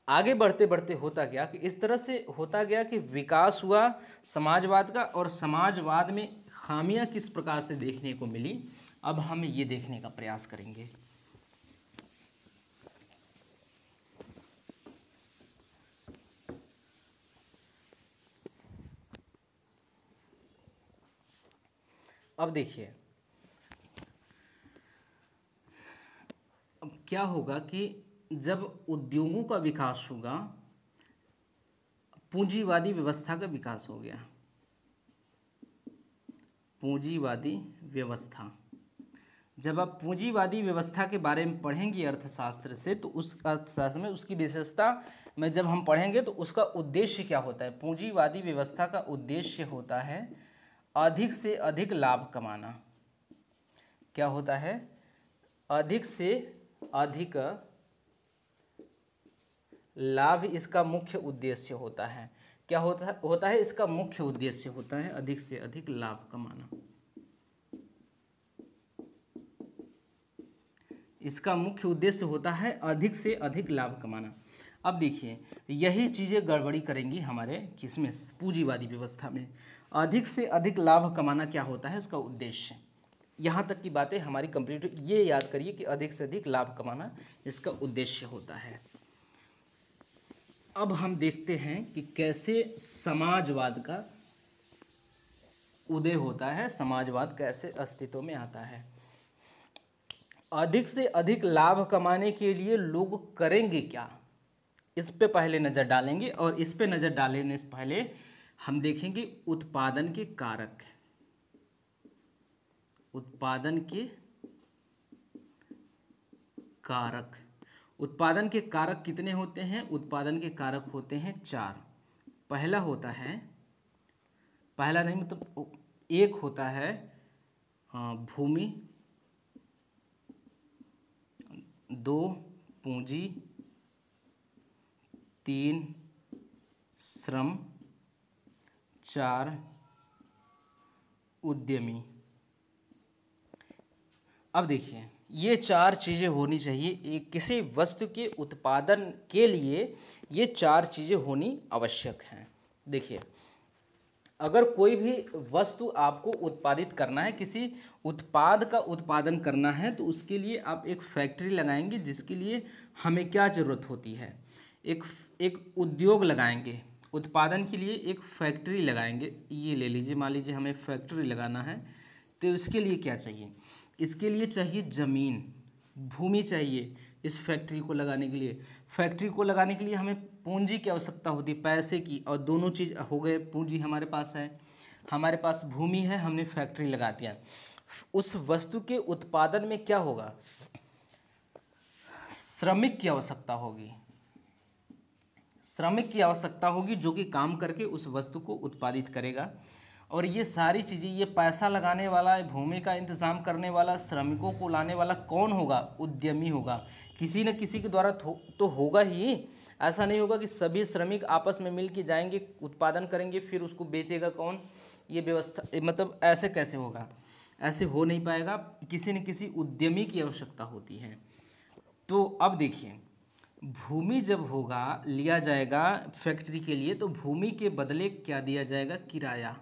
आगे बढ़ते बढ़ते होता गया कि इस तरह से होता गया कि विकास हुआ समाजवाद का, और समाजवाद में खामियां किस प्रकार से देखने को मिली, अब हम ये देखने का प्रयास करेंगे। अब देखिए, अब क्या होगा कि जब उद्योगों का विकास होगा, पूंजीवादी व्यवस्था का विकास हो गया। पूंजीवादी व्यवस्था, जब आप पूंजीवादी व्यवस्था के बारे में पढ़ेंगे अर्थशास्त्र से, तो उस अर्थशास्त्र में उसकी विशेषता में जब हम पढ़ेंगे तो उसका उद्देश्य क्या होता है। पूंजीवादी व्यवस्था का उद्देश्य होता है अधिक से अधिक लाभ कमाना। क्या होता है, अधिक से अधिक लाभ इसका मुख्य उद्देश्य होता है। क्या होता है इसका मुख्य उद्देश्य होता है अधिक से अधिक लाभ कमाना। इसका मुख्य उद्देश्य होता है अधिक से अधिक लाभ कमाना। अब देखिए, यही चीज़ें गड़बड़ी करेंगी हमारे किसमें, पूंजीवादी व्यवस्था में। अधिक से अधिक लाभ कमाना क्या होता है, उसका उद्देश्य। यहाँ तक की बातें हमारी कंप्लीट, ये याद करिए कि अधिक से अधिक लाभ कमाना इसका उद्देश्य होता है। अब हम देखते हैं कि कैसे समाजवाद का उदय होता है, समाजवाद कैसे अस्तित्व में आता है। अधिक से अधिक लाभ कमाने के लिए लोग करेंगे क्या, इस पे पहले नज़र डालेंगे, और इस पे नज़र डालने से पहले हम देखेंगे उत्पादन के कारक। उत्पादन के कारक, उत्पादन के कारक कितने होते हैं, उत्पादन के कारक होते हैं 4। पहला होता है, पहला नहीं मतलब एक होता है भूमि, 2 पूंजी, 3 श्रम, 4 उद्यमी। अब देखिए, ये 4 चीज़ें होनी चाहिए। एक किसी वस्तु के उत्पादन के लिए ये 4 चीज़ें होनी आवश्यक हैं। देखिए, अगर कोई भी वस्तु आपको उत्पादित करना है, किसी उत्पाद का उत्पादन करना है, तो उसके लिए आप एक फैक्ट्री लगाएंगे, जिसके लिए हमें क्या ज़रूरत होती है, एक एक उद्योग लगाएंगे। उत्पादन के लिए एक फैक्ट्री लगाएंगे। ये ले लीजिए, मान लीजिए हमें फैक्ट्री लगाना है, तो इसके लिए क्या चाहिए, इसके लिए चाहिए ज़मीन, भूमि चाहिए इस फैक्ट्री को लगाने के लिए। फैक्ट्री को लगाने के लिए हमें पूंजी की आवश्यकता होती है, पैसे की, और दोनों चीज़ हो गए। पूंजी हमारे पास है, हमारे पास भूमि है, हमने फैक्ट्री लगा दिया। उस वस्तु के उत्पादन में क्या होगा, श्रमिक की आवश्यकता होगी, श्रमिक की आवश्यकता होगी जो कि काम करके उस वस्तु को उत्पादित करेगा। और ये सारी चीज़ें, ये पैसा लगाने वाला, भूमि का इंतज़ाम करने वाला, श्रमिकों को लाने वाला कौन होगा, उद्यमी होगा। किसी न किसी के द्वारा तो होगा ही। ऐसा नहीं होगा कि सभी श्रमिक आपस में मिल के जाएंगे, उत्पादन करेंगे, फिर उसको बेचेगा कौन, ये व्यवस्था मतलब ऐसे कैसे होगा, ऐसे हो नहीं पाएगा। किसी न किसी उद्यमी की आवश्यकता होती है। तो अब देखिए, भूमि जब होगा, लिया जाएगा फैक्ट्री के लिए, तो भूमि के बदले क्या दिया जाएगा, किराया।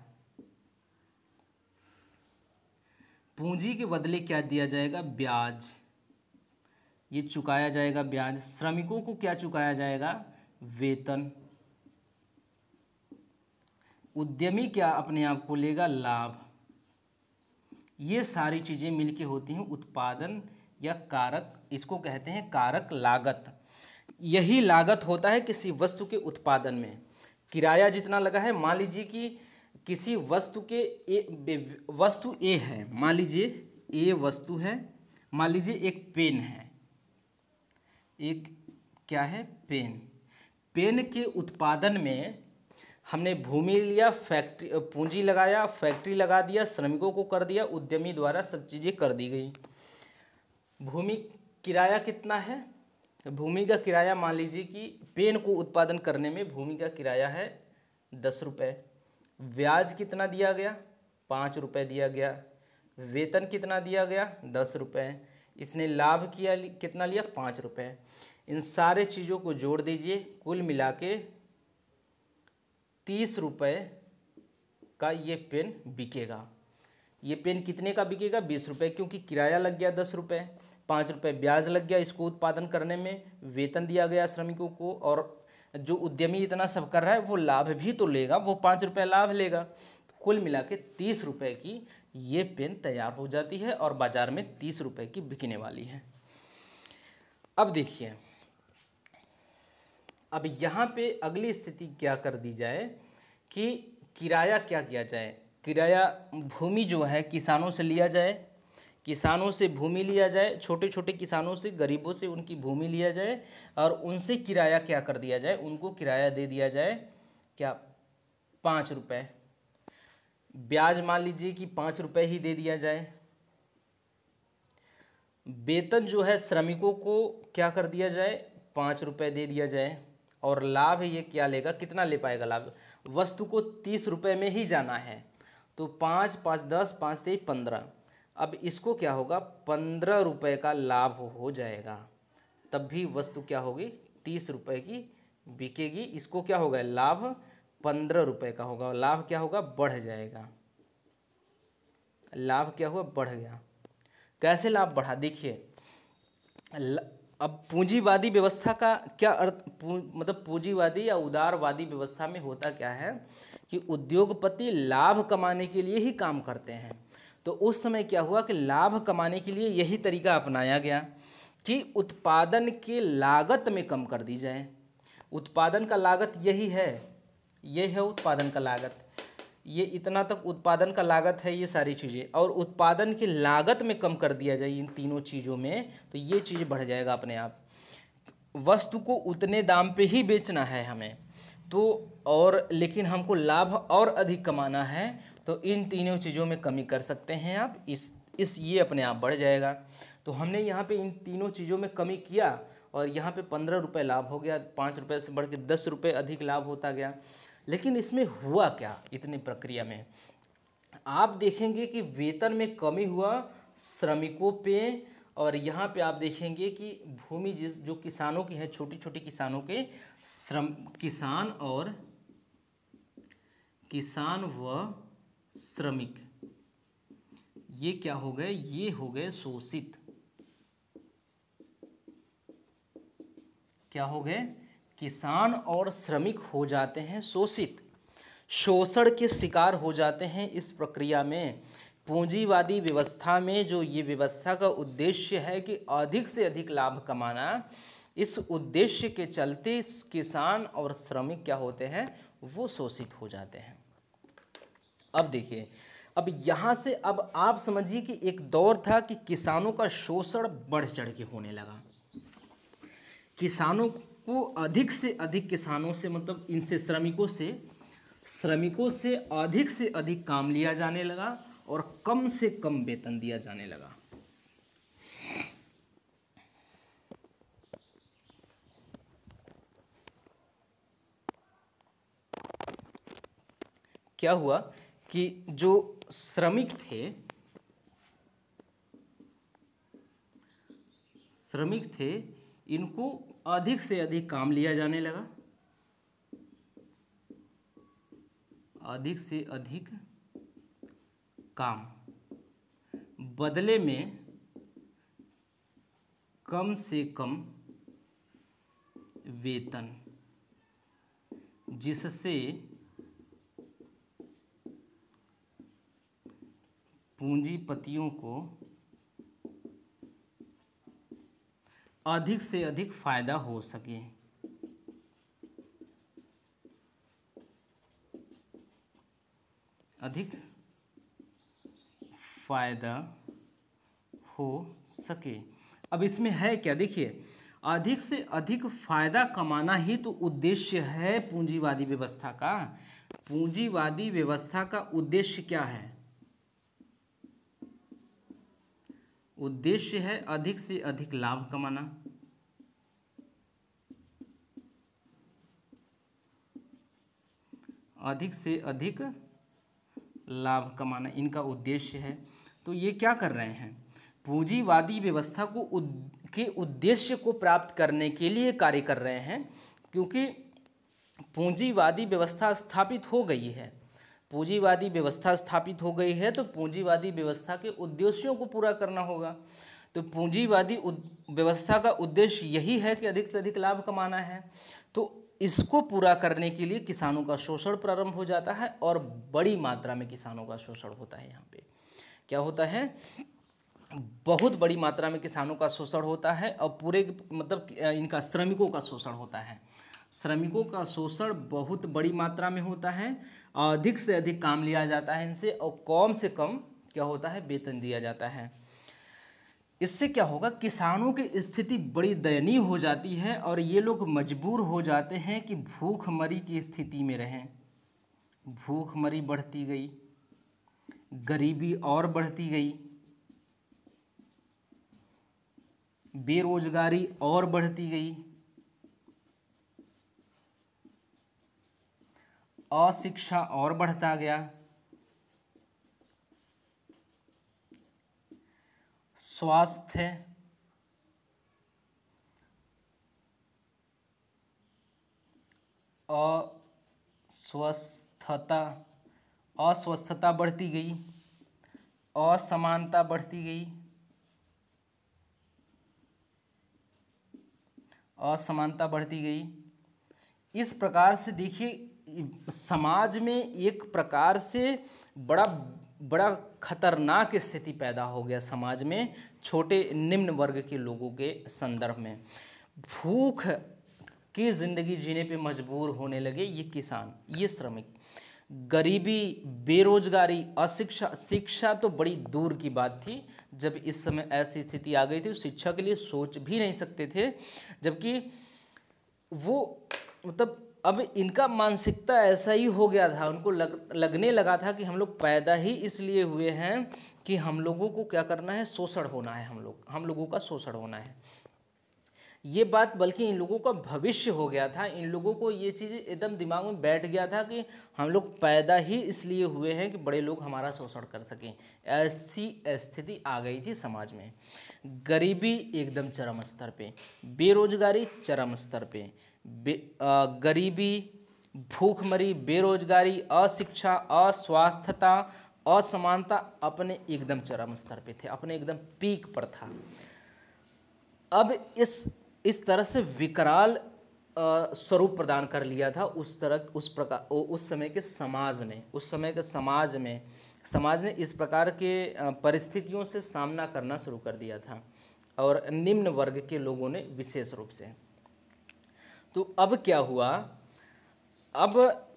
पूंजी के बदले क्या दिया जाएगा, ब्याज, ये चुकाया जाएगा ब्याज। श्रमिकों को क्या चुकाया जाएगा, वेतन। उद्यमी क्या अपने आप को लेगा, लाभ। ये सारी चीज़ें मिलके होती हैं उत्पादन या कारक, इसको कहते हैं कारक लागत। यही लागत होता है किसी वस्तु के उत्पादन में। किराया जितना लगा है, मान लीजिए कि किसी वस्तु के वस्तु ए है, मान लीजिए ए वस्तु है, मान लीजिए एक पेन है, एक क्या है, पेन। पेन के उत्पादन में हमने भूमि लिया, फैक्ट्री पूंजी लगाया, फैक्ट्री लगा दिया, श्रमिकों को कर दिया, उद्यमी द्वारा सब चीज़ें कर दी गई। भूमि किराया कितना है, भूमि का किराया मान लीजिए कि पेन को उत्पादन करने में भूमि का किराया है 10 रुपये। ब्याज कितना दिया गया, 5 रुपये दिया गया। वेतन कितना दिया गया, 10 रुपये। इसने लाभ किया कितना लिया, 5 रुपये। इन सारे चीज़ों को जोड़ दीजिए, कुल मिला के 30 रुपये का ये पेन बिकेगा। ये पेन कितने का बिकेगा, 20 रुपये, क्योंकि किराया लग गया 10 रुपये, 5 रुपये ब्याज लग गया इसको उत्पादन करने में, वेतन दिया गया श्रमिकों को, और जो उद्यमी इतना सब कर रहा है वो लाभ भी तो लेगा, वो 5 रुपये लाभ लेगा। कुल मिला के 30 रुपये की ये पेन तैयार हो जाती है और बाज़ार में 30 रुपये की बिकने वाली है। अब देखिए, अब यहाँ पे अगली स्थिति क्या कर दी जाए कि किराया क्या किया जाए। किराया भूमि जो है किसानों से लिया जाए, किसानों से भूमि लिया जाए, छोटे छोटे किसानों से, गरीबों से उनकी भूमि लिया जाए, और उनसे किराया क्या कर दिया जाए, उनको किराया दे दिया जाए क्या, 5 रुपये। ब्याज मान लीजिए कि 5 रुपये ही दे दिया जाए। वेतन जो है श्रमिकों को क्या कर दिया जाए, 5 रुपये दे दिया जाए। और लाभ ये क्या लेगा, कितना ले पाएगा लाभ, वस्तु को 30 रुपये में ही जाना है, तो 5 5 10 5 3 15। अब इसको क्या होगा, 15 रुपये का लाभ हो जाएगा, तब भी वस्तु क्या होगी, 30 रुपये की बिकेगी। इसको क्या होगा, लाभ 15 रुपये का होगा। लाभ क्या होगा, बढ़ जाएगा। लाभ क्या हुआ, बढ़ गया। कैसे लाभ बढ़ा, देखिए अब पूंजीवादी व्यवस्था का क्या अर्थ, मतलब पूंजीवादी या उदारवादी व्यवस्था में होता क्या है कि उद्योगपति लाभ कमाने के लिए ही काम करते हैं। तो उस समय क्या हुआ कि लाभ कमाने के लिए यही तरीका अपनाया गया कि उत्पादन की लागत में कम कर दी जाए। उत्पादन का लागत यही है, ये है उत्पादन का लागत, ये इतना तक उत्पादन का लागत है, ये सारी चीज़ें, और उत्पादन की लागत में कम कर दिया जाए इन तीनों चीज़ों में, तो ये चीज़ बढ़ जाएगा अपने आप। वस्तु को उतने दाम पे ही बेचना है हमें, तो और लेकिन हमको लाभ और अधिक कमाना है, तो इन तीनों चीज़ों में कमी कर सकते हैं आप, इस ये अपने आप बढ़ जाएगा। तो हमने यहाँ पे इन तीनों चीज़ों में कमी किया, और यहाँ पे 15 रुपये लाभ हो गया, 5 रुपये से बढ़ के 10 रुपये अधिक लाभ होता गया। लेकिन इसमें हुआ क्या, इतनी प्रक्रिया में आप देखेंगे कि वेतन में कमी हुआ श्रमिकों पे, और यहाँ पे आप देखेंगे कि भूमि जो किसानों की है, छोटी छोटी किसानों के, किसान और किसान व श्रमिक, ये क्या हो गए, ये हो गए शोषित। क्या हो गए, किसान और श्रमिक हो जाते हैं शोषित, शोषण के शिकार हो जाते हैं। इस प्रक्रिया में पूंजीवादी व्यवस्था में जो ये व्यवस्था का उद्देश्य है कि अधिक से अधिक लाभ कमाना, इस उद्देश्य के चलते किसान और श्रमिक क्या होते हैं, वो शोषित हो जाते हैं। अब देखिए, अब यहाँ से अब आप समझिए कि एक दौर था कि किसानों का शोषण बढ़ चढ़ के होने लगा। किसानों को अधिक से अधिक, किसानों से मतलब इनसे श्रमिकों से अधिक काम लिया जाने लगा और कम से कम वेतन दिया जाने लगा। क्या हुआ कि जो श्रमिक थे इनको अधिक से अधिक काम लिया जाने लगा, अधिक से अधिक काम, बदले में कम से कम वेतन, जिससे पूंजीपतियों को अधिक से अधिक फायदा हो सके। अधिक फायदा हो सके। अब इसमें है क्या, देखिए, अधिक से अधिक फायदा कमाना ही तो उद्देश्य है पूंजीवादी व्यवस्था का। पूंजीवादी व्यवस्था का उद्देश्य क्या है, उद्देश्य है अधिक से अधिक लाभ कमाना, अधिक से अधिक लाभ कमाना इनका उद्देश्य है। तो ये क्या कर रहे हैं, पूंजीवादी व्यवस्था के उद्देश्य को प्राप्त करने के लिए कार्य कर रहे हैं, क्योंकि पूंजीवादी व्यवस्था स्थापित हो गई है। पूंजीवादी व्यवस्था स्थापित हो गई है तो पूंजीवादी व्यवस्था के उद्देश्यों को पूरा करना होगा। तो पूंजीवादी व्यवस्था का उद्देश्य यही है कि अधिक से अधिक लाभ कमाना है। तो इसको पूरा करने के लिए किसानों का शोषण प्रारंभ हो जाता है और बड़ी मात्रा में किसानों का शोषण होता है। यहाँ पे क्या होता है, बहुत बड़ी मात्रा में किसानों का शोषण होता है और पूरे मतलब इनका श्रमिकों का शोषण होता है। श्रमिकों का शोषण बहुत बड़ी मात्रा में होता है, अधिक से अधिक काम लिया जाता है इनसे और कम से कम क्या होता है, वेतन दिया जाता है। इससे क्या होगा, किसानों की स्थिति बड़ी दयनीय हो जाती है और ये लोग मजबूर हो जाते हैं कि भूखमरी की स्थिति में रहें। भूखमरी बढ़ती गई, गरीबी और बढ़ती गई, बेरोजगारी और बढ़ती गई, अशिक्षा और बढ़ता गया, स्वास्थ्य अस्वस्थता बढ़ती गई, असमानता बढ़ती गई, असमानता बढ़ती गई। इस प्रकार से देखिए, समाज में एक प्रकार से बड़ा खतरनाक स्थिति पैदा हो गया समाज में, छोटे निम्न वर्ग के लोगों के संदर्भ में। भूख की जिंदगी जीने पे मजबूर होने लगे ये किसान, ये श्रमिक। गरीबी, बेरोजगारी, अशिक्षा, शिक्षा तो बड़ी दूर की बात थी। जब इस समय ऐसी स्थिति आ गई थी, शिक्षा के लिए सोच भी नहीं सकते थे, जबकि वो मतलब अब इनका मानसिकता ऐसा ही हो गया था, उनको लगने लगा था कि हम लोग पैदा ही इसलिए हुए हैं कि हम लोगों को क्या करना है, शोषण होना है, हम लोगों का शोषण होना है। ये बात बल्कि इन लोगों का भविष्य हो गया था। इन लोगों को ये चीज़ एकदम दिमाग में बैठ गया था कि हम लोग पैदा ही इसलिए हुए हैं कि बड़े लोग हमारा शोषण कर सकें। ऐसी स्थिति आ गई थी समाज में। गरीबी एकदम चरम स्तर पे, बेरोजगारी चरम स्तर पे, गरीबी, भूखमरी, बेरोजगारी, अशिक्षा, अस्वास्थ्यता, असमानता अपने एकदम चरम स्तर पे थे, अपने एकदम पीक पर था। अब इस तरह से विकराल स्वरूप प्रदान कर लिया था उस समय के समाज ने, समाज ने इस प्रकार के परिस्थितियों से सामना करना शुरू कर दिया था, और निम्न वर्ग के लोगों ने विशेष रूप से। तो अब क्या हुआ, अब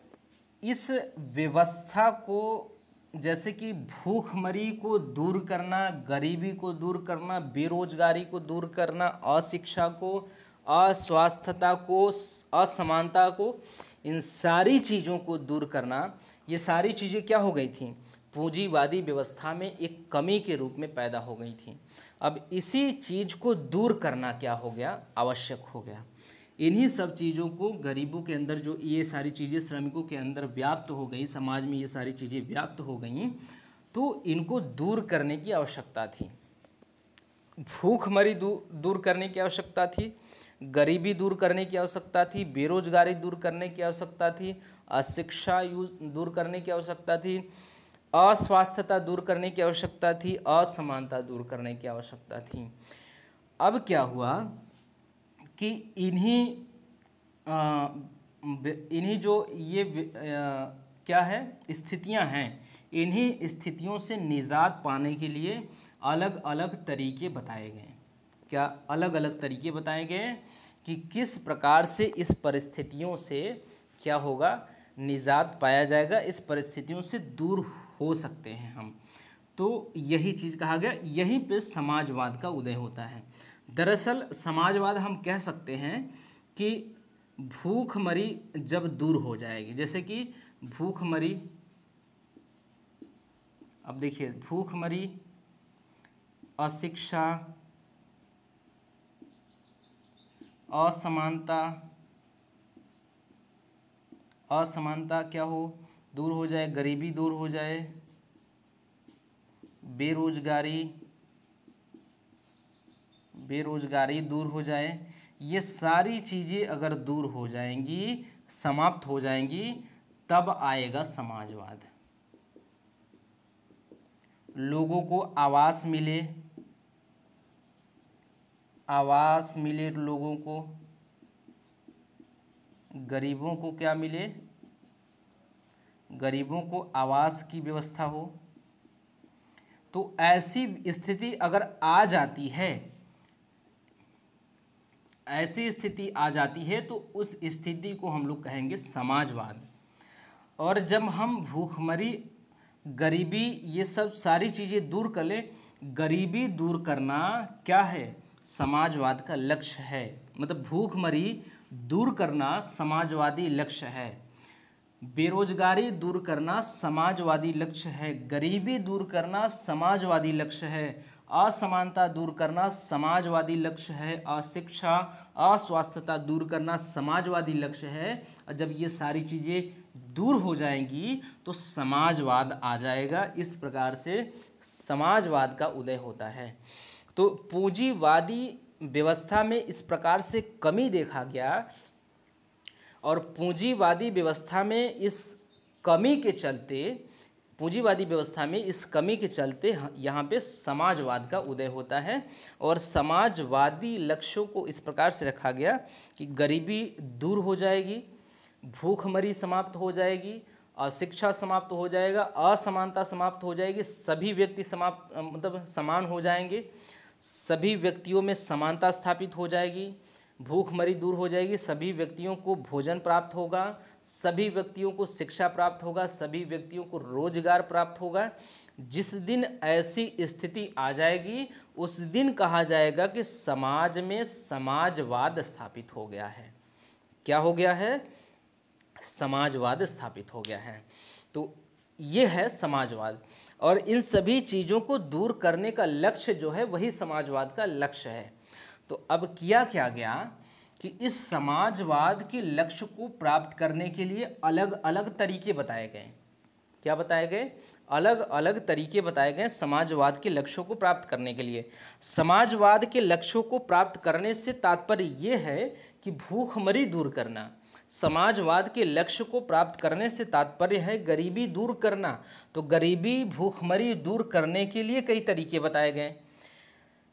इस व्यवस्था को, जैसे कि भूखमरी को दूर करना, गरीबी को दूर करना, बेरोजगारी को दूर करना, अशिक्षा को, अस्वास्थ्यता को, असमानता को, इन सारी चीज़ों को दूर करना, ये सारी चीज़ें क्या हो गई थी, पूंजीवादी व्यवस्था में एक कमी के रूप में पैदा हो गई थी। अब इसी चीज़ को दूर करना क्या हो गया, आवश्यक हो गया। इन्हीं सब चीज़ों को गरीबों के अंदर, जो ये सारी चीज़ें श्रमिकों के अंदर व्याप्त हो गई, समाज में ये सारी चीज़ें व्याप्त हो गई, तो इनको दूर करने की आवश्यकता थी। भूखमरी दूर करने की आवश्यकता थी, गरीबी दूर करने की आवश्यकता थी, बेरोजगारी दूर करने की आवश्यकता थी, अशिक्षा दूर करने की आवश्यकता थी, अस्वास्थ्यता दूर करने की आवश्यकता थी, असमानता दूर करने की आवश्यकता थी। अब क्या हुआ कि इन्हीं जो ये क्या है स्थितियां हैं, इन्हीं स्थितियों से निजात पाने के लिए अलग अलग तरीके बताए गए। क्या अलग अलग तरीके बताए गए कि किस प्रकार से इस परिस्थितियों से क्या होगा, निजात पाया जाएगा, इस परिस्थितियों से दूर हो सकते हैं हम। तो यही चीज़ कहा गया, यहीं पे समाजवाद का उदय होता है। दरअसल समाजवाद हम कह सकते हैं कि भूखमरी जब दूर हो जाएगी, जैसे कि भूखमरी, अब देखिए भूखमरी, अशिक्षा, असमानता क्या हो, दूर हो जाए, गरीबी दूर हो जाए, बेरोजगारी दूर हो जाए, ये सारी चीज़ें अगर दूर हो जाएंगी, समाप्त हो जाएंगी, तब आएगा समाजवाद। लोगों को आवास मिले लोगों को, गरीबों को क्या मिले, गरीबों को आवास की व्यवस्था हो। तो ऐसी स्थिति अगर आ जाती है, ऐसी स्थिति आ जाती है, तो उस स्थिति को हम लोग कहेंगे समाजवाद। और जब हम भूखमरी, गरीबी, ये सब सारी चीज़ें दूर कर लें, गरीबी दूर करना क्या है, समाजवाद का लक्ष्य है। मतलब भूखमरी दूर करना समाजवादी लक्ष्य है, बेरोजगारी दूर करना समाजवादी लक्ष्य है, गरीबी दूर करना समाजवादी लक्ष्य है, असमानता दूर करना समाजवादी लक्ष्य है, अशिक्षा, अस्वास्थ्यता दूर करना समाजवादी लक्ष्य है। और जब ये सारी चीज़ें दूर हो जाएंगी तो समाजवाद आ जाएगा। इस प्रकार से समाजवाद का उदय होता है। तो पूंजीवादी व्यवस्था में इस प्रकार से कमी देखा गया, और पूंजीवादी व्यवस्था में इस कमी के चलते यहाँ पे समाजवाद का उदय होता है। और समाजवादी लक्ष्यों को इस प्रकार से रखा गया कि गरीबी दूर हो जाएगी, भूखमरी समाप्त हो जाएगी, अशिक्षा समाप्त हो जाएगा, असमानता समाप्त हो जाएगी, सभी व्यक्ति समान हो जाएंगे, सभी व्यक्तियों में समानता स्थापित हो जाएगी, भूखमरी दूर हो जाएगी, सभी व्यक्तियों को भोजन प्राप्त होगा, सभी व्यक्तियों को शिक्षा प्राप्त होगा, सभी व्यक्तियों को रोजगार प्राप्त होगा। जिस दिन ऐसी स्थिति आ जाएगी, उस दिन कहा जाएगा कि समाज में समाजवाद स्थापित हो गया है। क्या हो गया है, समाजवाद स्थापित हो गया है। तो ये है समाजवाद, और इन सभी चीज़ों को दूर करने का लक्ष्य जो है वही समाजवाद का लक्ष्य है। तो अब किया क्या गया कि इस समाजवाद के लक्ष्य को प्राप्त करने के लिए अलग अलग तरीके बताए गए। क्या बताए गए, अलग अलग तरीके बताए गए समाजवाद के लक्ष्यों को प्राप्त करने के लिए। समाजवाद के लक्ष्यों को प्राप्त करने से तात्पर्य ये है कि भूखमरी दूर करना, समाजवाद के लक्ष्य को प्राप्त करने से तात्पर्य है गरीबी दूर करना। तो गरीबी, भूखमरी दूर करने के लिए कई तरीके बताए गए।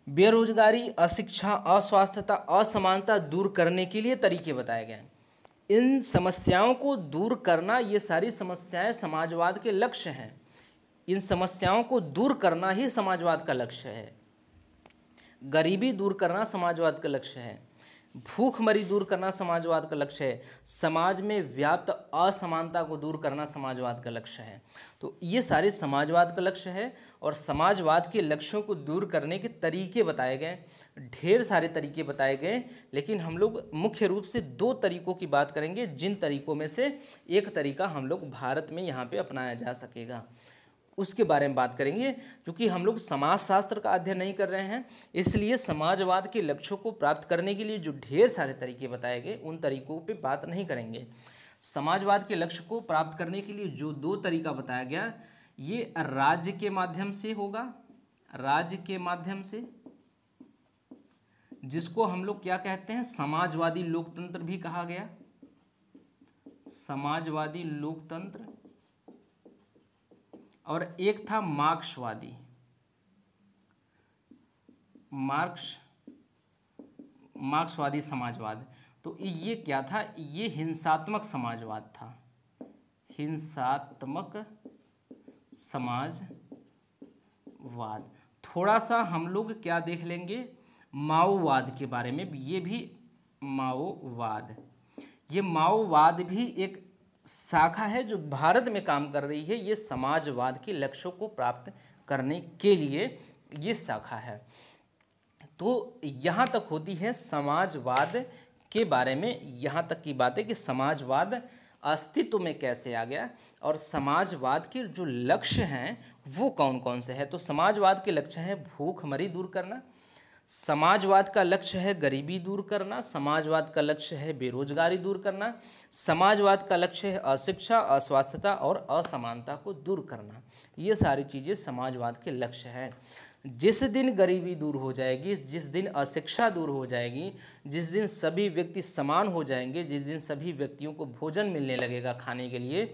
बेरोजगारी, अशिक्षा, अस्वास्थ्यता, असमानता दूर करने के लिए तरीके बताए गए। इन समस्याओं को दूर करना, ये सारी समस्याएं समाजवाद के लक्ष्य हैं। इन समस्याओं को दूर करना ही समाजवाद का लक्ष्य है। गरीबी दूर करना समाजवाद का लक्ष्य है, भूखमरी दूर करना समाजवाद का लक्ष्य है, समाज में व्याप्त असमानता को दूर करना समाजवाद का लक्ष्य है। तो ये सारे समाजवाद का लक्ष्य है और समाजवाद के लक्ष्यों को दूर करने के तरीके बताए गए। ढेर सारे तरीके बताए गए, लेकिन हम लोग मुख्य रूप से 2 तरीकों की बात करेंगे, जिन तरीकों में से एक तरीका हम लोग भारत में यहाँ पे अपनाया जा सकेगा, उसके बारे में बात करेंगे। क्योंकि हम लोग समाजशास्त्र का अध्ययन नहीं कर रहे हैं, इसलिए समाजवाद के लक्ष्यों को प्राप्त करने के लिए जो ढेर सारे तरीके बताए गए उन तरीकों पे बात नहीं करेंगे। समाजवाद के लक्ष्य को प्राप्त करने के लिए जो 2 तरीका बताया गया, ये राज्य के माध्यम से होगा, राज्य के माध्यम से, जिसको हम लोग क्या कहते हैं, समाजवादी लोकतंत्र भी कहा गया, समाजवादी लोकतंत्र। और एक था मार्क्सवादी, मार्क्सवादी समाजवाद। तो ये क्या था, ये हिंसात्मक समाजवाद था, हिंसात्मक समाजवाद। थोड़ा सा हम लोग क्या देख लेंगे, माओवाद के बारे में। ये भी माओवाद, ये माओवाद भी एक शाखा है जो भारत में काम कर रही है। ये समाजवाद के लक्ष्यों को प्राप्त करने के लिए ये शाखा है। तो यहाँ तक होती है समाजवाद के बारे में, यहाँ तक की बात है कि समाजवाद अस्तित्व में कैसे आ गया और समाजवाद के जो लक्ष्य हैं वो कौन कौन से हैं। तो समाजवाद के लक्ष्य हैं भूखमरी दूर करना, समाजवाद का लक्ष्य है गरीबी दूर करना, समाजवाद का लक्ष्य है बेरोजगारी दूर करना, समाजवाद का लक्ष्य है अशिक्षा, अस्वास्थ्यता और असमानता को दूर करना। ये सारी चीज़ें समाजवाद के लक्ष्य हैं। जिस दिन गरीबी दूर हो जाएगी, जिस दिन अशिक्षा दूर हो जाएगी, जिस दिन सभी व्यक्ति समान हो जाएंगे, जिस दिन सभी व्यक्तियों को भोजन मिलने लगेगा खाने के लिए,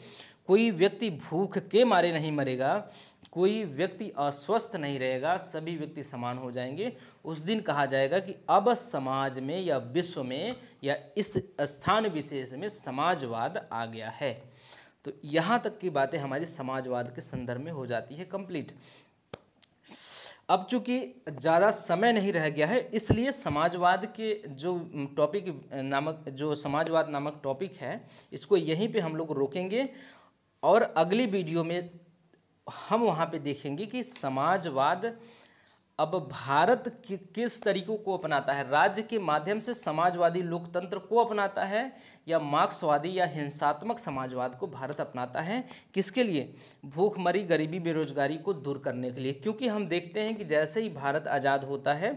कोई व्यक्ति भूख के मारे नहीं मरेगा, कोई व्यक्ति अस्वस्थ नहीं रहेगा, सभी व्यक्ति समान हो जाएंगे, उस दिन कहा जाएगा कि अब समाज में या विश्व में या इस स्थान विशेष में समाजवाद आ गया है। तो यहाँ तक की बातें हमारी समाजवाद के संदर्भ में हो जाती है कंप्लीट। अब चूंकि ज़्यादा समय नहीं रह गया है, इसलिए समाजवाद के जो टॉपिक नामक, जो समाजवाद नामक टॉपिक है, इसको यहीं पे हम लोग रोकेंगे और अगली वीडियो में हम वहाँ पे देखेंगे कि समाजवाद अब भारत किस तरीकों को अपनाता है, राज्य के माध्यम से समाजवादी लोकतंत्र को अपनाता है या मार्क्सवादी या हिंसात्मक समाजवाद को भारत अपनाता है। किसके लिए? भूखमरी, गरीबी, बेरोजगारी को दूर करने के लिए। क्योंकि हम देखते हैं कि जैसे ही भारत आज़ाद होता है,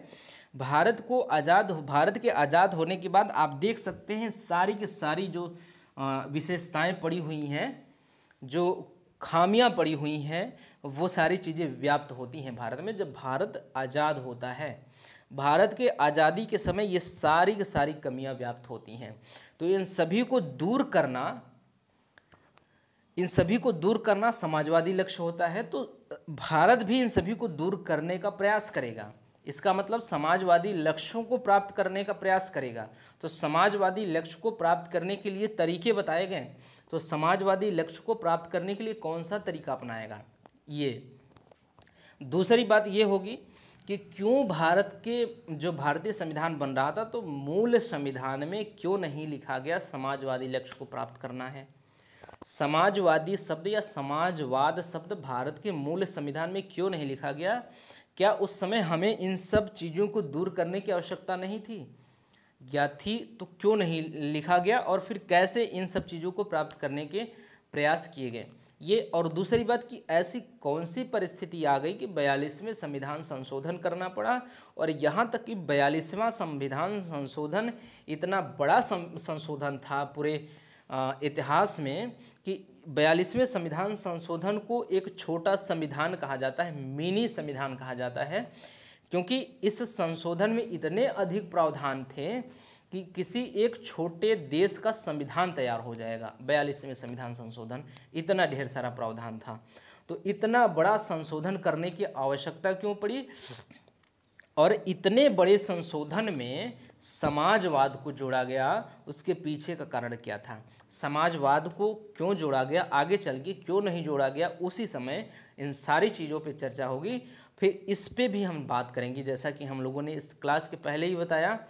भारत के आज़ाद होने के बाद आप देख सकते हैं सारी की सारी जो विशेषताएं पड़ी हुई हैं, जो खामियां पड़ी हुई हैं, वो सारी चीज़ें व्याप्त होती हैं भारत में। जब भारत आज़ाद होता है, भारत के आज़ादी के समय ये सारी की सारी कमियां व्याप्त होती हैं। तो इन सभी को दूर करना समाजवादी लक्ष्य होता है। तो भारत भी इन सभी को दूर करने का प्रयास करेगा। इसका मतलब समाजवादी लक्ष्यों को प्राप्त करने का प्रयास करेगा। तो समाजवादी लक्ष्य को प्राप्त करने के लिए तरीके बताए गए। तो समाजवादी लक्ष्य को प्राप्त करने के लिए कौन सा तरीका अपनाएगा? ये दूसरी बात ये होगी कि क्यों जो भारतीय संविधान बन रहा था, तो मूल संविधान में क्यों नहीं लिखा गया समाजवादी लक्ष्य को प्राप्त करना है। समाजवादी शब्द या समाजवाद शब्द भारत के मूल संविधान में क्यों नहीं लिखा गया? क्या उस समय हमें इन सब चीज़ों को दूर करने की आवश्यकता नहीं थी? या थी तो क्यों नहीं लिखा गया? और फिर कैसे इन सब चीज़ों को प्राप्त करने के प्रयास किए गए ये। और दूसरी बात कि ऐसी कौन सी परिस्थिति आ गई कि 42वें संविधान संशोधन करना पड़ा, और यहाँ तक कि 42वां संविधान संशोधन इतना बड़ा संशोधन था पूरे इतिहास में कि 42वें संविधान संशोधन को एक छोटा संविधान कहा जाता है, मिनी संविधान कहा जाता है, क्योंकि इस संशोधन में इतने अधिक प्रावधान थे कि किसी एक छोटे देश का संविधान तैयार हो जाएगा। 42वें संविधान संशोधन, इतना ढेर सारा प्रावधान था, तो इतना बड़ा संशोधन करने की आवश्यकता क्यों पड़ी, और इतने बड़े संशोधन में समाजवाद को जोड़ा गया, उसके पीछे का कारण क्या था, समाजवाद को क्यों जोड़ा गया, आगे चल के क्यों नहीं जोड़ा गया, उसी समय इन सारी चीज़ों पे चर्चा होगी। फिर इस पे भी हम बात करेंगे, जैसा कि हम लोगों ने इस क्लास के पहले ही बताया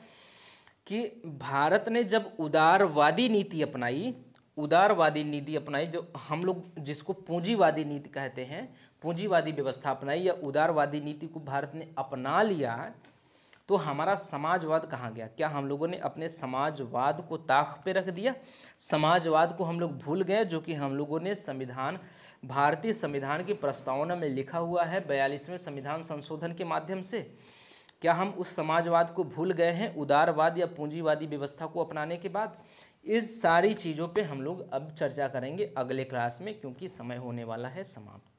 कि भारत ने जब उदारवादी नीति अपनाई, जो हम लोग जिसको पूंजीवादी नीति कहते हैं, पूंजीवादी व्यवस्था अपनाई या उदारवादी नीति को भारत ने अपना लिया, तो हमारा समाजवाद कहाँ गया? क्या हम लोगों ने अपने समाजवाद को ताक पे रख दिया? समाजवाद को हम लोग भूल गए, जो कि हम लोगों ने भारतीय संविधान की प्रस्तावना में लिखा हुआ है 42वें संविधान संशोधन के माध्यम से। क्या हम उस समाजवाद को भूल गए हैं उदारवाद या पूंजीवादी व्यवस्था को अपनाने के बाद? इस सारी चीज़ों पे हम लोग अब चर्चा करेंगे अगले क्लास में, क्योंकि समय होने वाला है समाप्त।